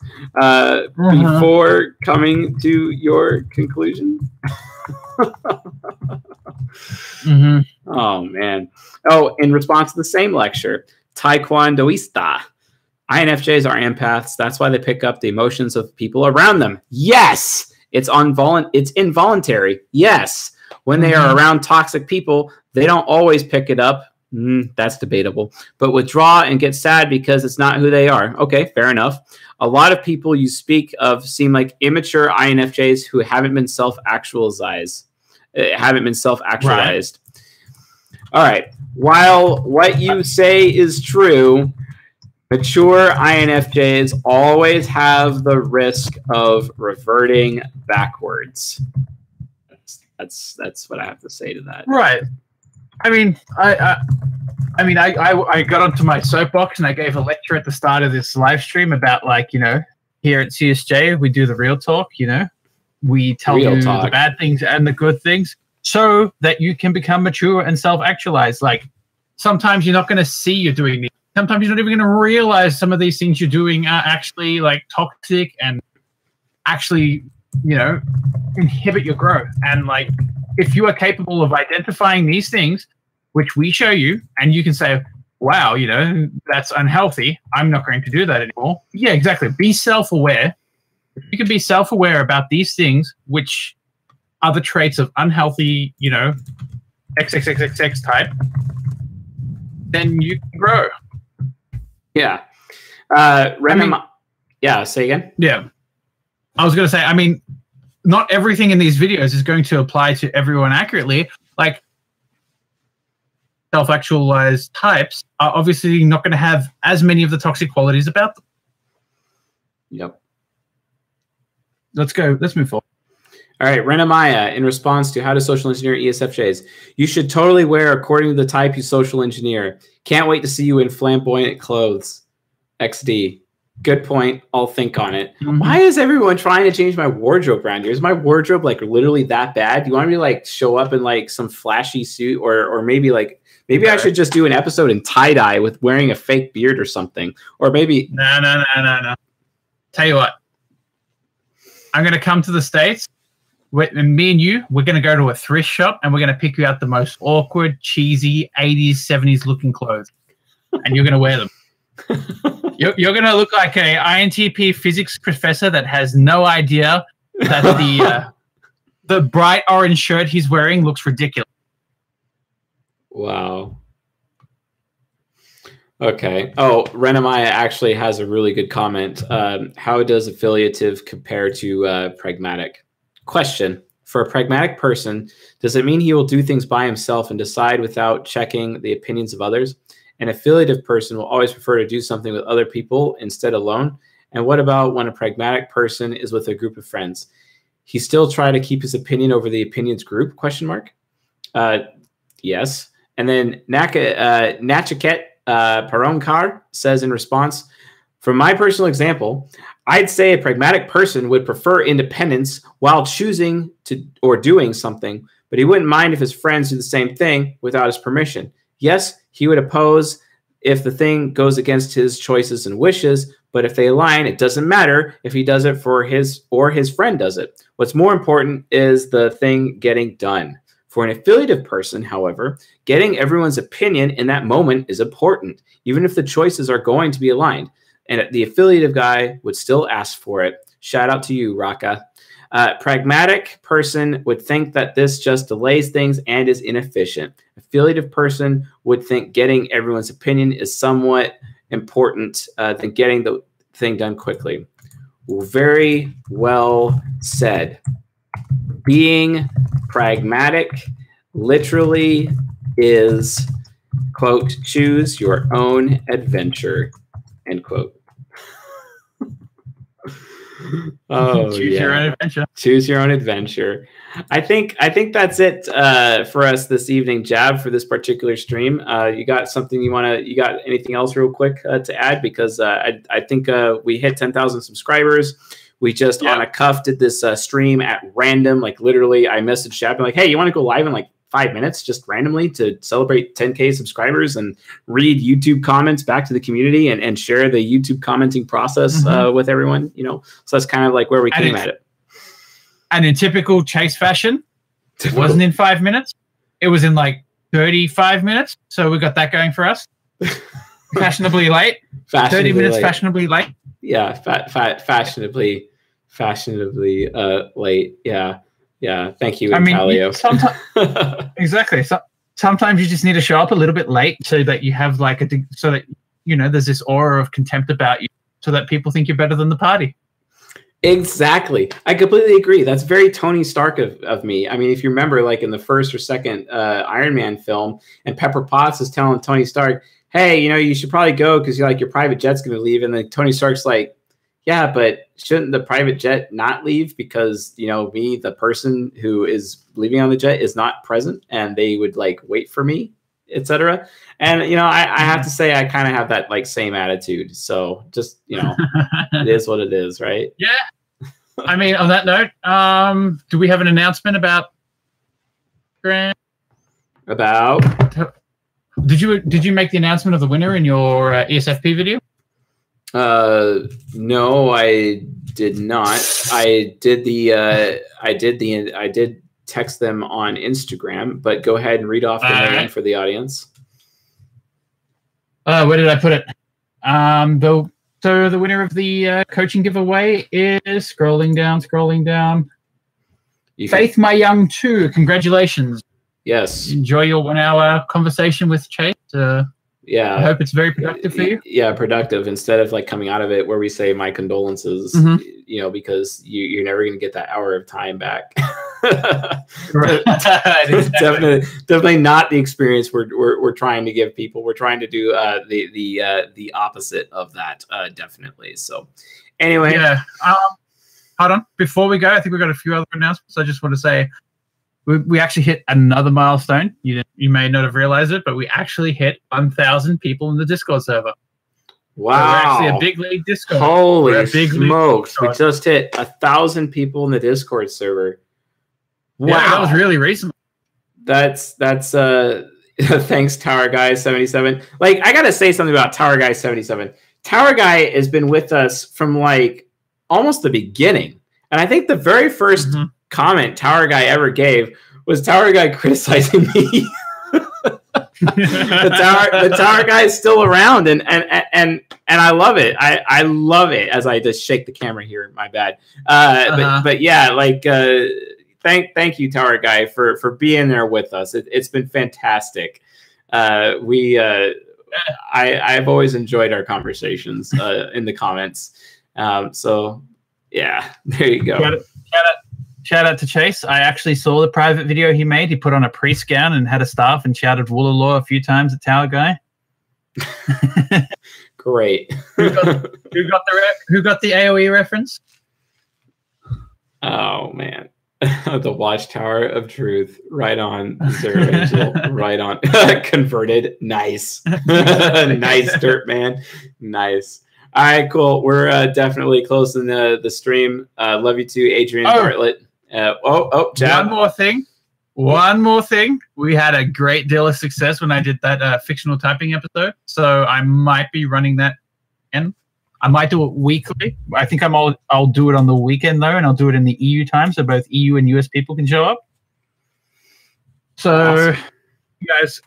Speaker 2: before coming to your conclusion? Oh man! Oh, in response to the same lecture, Taekwondoista INFJs are empaths. That's why they pick up the emotions of people around them. Yes. It's involuntary. Yes. When they are around toxic people, they don't always pick it up. That's debatable. But withdraw and get sad because it's not who they are. Okay, fair enough. A lot of people you speak of seem like immature INFJs who haven't been self-actualized. Right. All right. While what you say is true, mature INFJs always have the risk of reverting backwards. That's what I have to say to that.
Speaker 1: Right. I mean, I got onto my soapbox and I gave a lecture at the start of this live stream about, like, you know, here at CSJ we do the real talk. You know, we tell you the bad things and the good things so that you can become mature and self-actualize. Like, sometimes you're not going to see you're doing these. Sometimes you're not even going to realize some of these things you're doing are actually like toxic and actually, you know, inhibit your growth. And like, if you are capable of identifying these things, which we show you, and you can say, wow, you know, that's unhealthy, I'm not going to do that anymore. Yeah, exactly. Be self-aware. If you can be self-aware about these things, which are the traits of unhealthy, you know, XXXXX type, then you can grow.
Speaker 2: Yeah. Yeah, say again.
Speaker 1: Yeah. I was going to say, I mean, not everything in these videos is going to apply to everyone accurately. Like, self-actualized types are obviously not going to have as many of the toxic qualities about them.
Speaker 2: Yep.
Speaker 1: Let's go. Let's move forward.
Speaker 2: All right, Renamaya, in response to how to social engineer ESFJs, you should totally wear according to the type you social engineer. Can't wait to see you in flamboyant clothes. XD. Good point. I'll think on it. Why is everyone trying to change my wardrobe around here? Is my wardrobe like literally that bad? Do you want me to like show up in like some flashy suit, or maybe like I should just do an episode in tie-dye with wearing a fake beard or something? Or maybe
Speaker 1: no. Tell you what, I'm gonna come to the States. And me and you, we're going to go to a thrift shop and we're going to pick you out the most awkward, cheesy, 80s, 70s looking clothes. And you're going to wear them. You're going to look like a INTP physics professor that has no idea that the bright orange shirt he's wearing looks ridiculous.
Speaker 2: Wow. Okay. Oh, Renamaya actually has a really good comment. How does affiliative compare to pragmatic? Question: for a pragmatic person, does it mean he will do things by himself and decide without checking the opinions of others? An affiliative person will always prefer to do something with other people instead alone. And what about when a pragmatic person is with a group of friends? He still try to keep his opinion over the opinions group? Question mark. Yes. And then Nachiket Paronkar says in response, from my personal example, I'd say a pragmatic person would prefer independence while choosing to or doing something, but he wouldn't mind if his friends do the same thing without his permission. Yes, he would oppose if the thing goes against his choices and wishes, but if they align, it doesn't matter if he does it for his or his friend does it. What's more important is the thing getting done. For an affiliative person, however, getting everyone's opinion in that moment is important, even if the choices are going to be aligned. And the affiliative guy would still ask for it. Shout out to you, Raka. Pragmatic person would think that this just delays things and is inefficient. Affiliative person would think getting everyone's opinion is somewhat important than getting the thing done quickly. Very well said. Being pragmatic literally is, quote, choose your own adventure. End quote. Oh,
Speaker 1: choose your own adventure.
Speaker 2: Choose your own adventure. I think that's it for us this evening, Jab, for this particular stream. You got something you got anything else real quick to add? Because I think we hit 10,000 subscribers. We just on a cuff did this stream at random. Like literally, I messaged Jab and like, hey, you want to go live in like 5 minutes just randomly to celebrate 10K subscribers and read YouTube comments back to the community and share the YouTube commenting process with everyone, you know? So that's kind of like where we came at it.
Speaker 1: And in typical Chase fashion, it wasn't in 5 minutes. It was in like 35 minutes. So we got that going for us. Fashionably late. 30 minutes late. Fashionably late.
Speaker 2: Yeah, fashionably late. Yeah. Thank you, Italio.
Speaker 1: Exactly. So, sometimes you just need to show up a little bit late so that you have like so that there's this aura of contempt about you, so that people think you're better than the party.
Speaker 2: Exactly. I completely agree. That's very Tony Stark of me. I mean, if you remember, like in the first or second Iron Man film, and Pepper Potts is telling Tony Stark, hey, you should probably go because your private jet's going to leave. And then Tony Stark's like, yeah, but shouldn't the private jet not leave because, me, the person who is leaving on the jet, is not present, and they would like wait for me, etc. And, I have to say I kind of have that like same attitude. So just, it is what it is, right?
Speaker 1: Yeah. I mean, on that note, do we have an announcement about Grant? Did you make the announcement of the winner in your ESFP video?
Speaker 2: No, I did not. I did text them on Instagram, but go ahead and read off the name for the audience.
Speaker 1: Where did I put it? So the winner of the coaching giveaway is scrolling down. Faith My Young 2. Congratulations.
Speaker 2: Yes.
Speaker 1: Enjoy your 1 hour conversation with Chase.
Speaker 2: Yeah.
Speaker 1: I hope it's very productive for you.
Speaker 2: Yeah, productive. Instead of like coming out of it where we say my condolences, because you're never going to get that hour of time back. Definitely not the experience we're trying to give people. We're trying to do the opposite of that, definitely. So anyway.
Speaker 1: Yeah. Hold on. Before we go, I think we've got a few other announcements. I just want to say we actually hit another milestone. You may not have realized it, but we actually hit 1,000 people in the Discord server.
Speaker 2: Wow.
Speaker 1: So we're actually a big league Discord.
Speaker 2: Holy smokes. We just hit 1,000 people in the Discord server. Wow.
Speaker 1: Yeah, that was really recent.
Speaker 2: That's thanks, Tower Guy 77. Like, I gotta say something about Tower Guy 77. Tower Guy has been with us from like almost the beginning. And I think the very first comment Tower Guy ever gave was Tower Guy criticizing me. the Tower Guy is still around, and I love it. I love it as I just shake the camera here. My bad. But yeah, like thank you, Tower Guy, for being there with us. It's been fantastic. I've always enjoyed our conversations in the comments. So yeah, there you go.
Speaker 1: Shout out to Chase. I actually saw the private video he made. He put on a priest gown and had a staff and shouted Woolaloo a few times at Tower Guy.
Speaker 2: Great.
Speaker 1: Who got the AOE reference?
Speaker 2: Oh man. The Watchtower of Truth. Right on, Zero Angel. Right on. Converted. Nice. Nice, Dirt Man. Nice. All right, cool. We're definitely closing the stream. Love you too, Adrian Bartlett. Jab.
Speaker 1: One more thing. We had a great deal of success when I did that fictional typing episode. So I might be running that again. I might do it weekly. I think I'll do it on the weekend though, and I'll do it in the EU time, so both EU and US people can show up. So, awesome.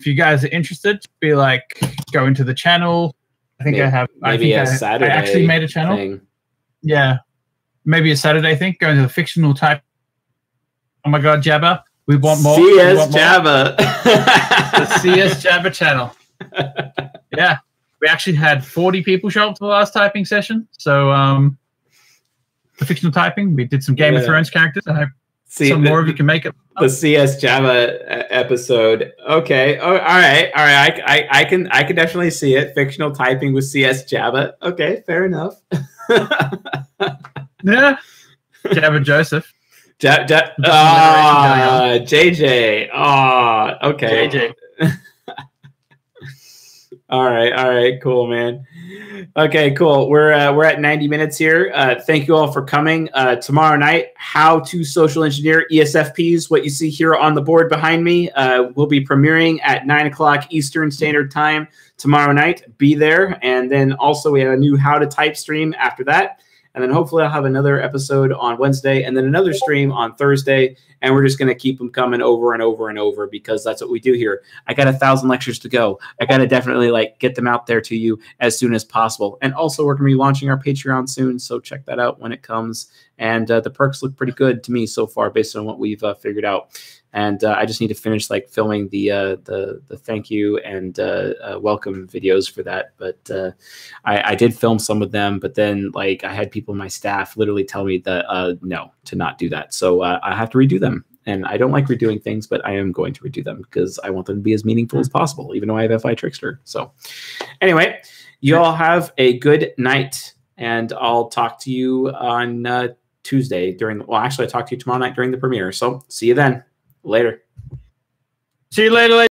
Speaker 1: If you guys are interested, be like, go into the channel. I think I
Speaker 2: Saturday.
Speaker 1: I actually made a channel
Speaker 2: thing.
Speaker 1: Yeah, maybe a Saturday thing. Go into the fictional type. Oh my God, Jabba! We want more.
Speaker 2: CS Jabba.
Speaker 1: The CS Jabba channel. Yeah, we actually had 40 people show up to the last typing session. So, the fictional typing. We did some Game of Thrones characters. I hope some more of you can make it.
Speaker 2: The CS Java episode. Okay. Oh, all right. I can definitely see it. Fictional typing with CS Java. Okay, fair enough.
Speaker 1: Yeah. Jabba Joseph.
Speaker 2: JJ. Oh, okay.
Speaker 1: JJ.
Speaker 2: All right, cool, man. Okay, cool. We're at 90 minutes here. Thank you all for coming. Tomorrow night, how to social engineer ESFPs. What you see here on the board behind me will be premiering at 9 o'clock Eastern Standard Time tomorrow night. Be there. And then also we have a new how to type stream after that. And then hopefully I'll have another episode on Wednesday and then another stream on Thursday. And we're just going to keep them coming over and over and over because that's what we do here. I got 1,000 lectures to go. I got to definitely like get them out there to you as soon as possible. And also we're going to be launching our Patreon soon. So check that out when it comes. And the perks look pretty good to me so far based on what we've figured out. And I just need to finish like filming the thank you and welcome videos for that. But I did film some of them, but then like I had people in my staff literally tell me that no, to not do that. So I have to redo them. And I don't like redoing things, but I am going to redo them because I want them to be as meaningful as possible, even though I have FI Trickster. So anyway, you all have a good night, and I'll talk to you on Tuesday well, actually, I'll talk to you tomorrow night during the premiere. So see you then. Later.
Speaker 1: See you later.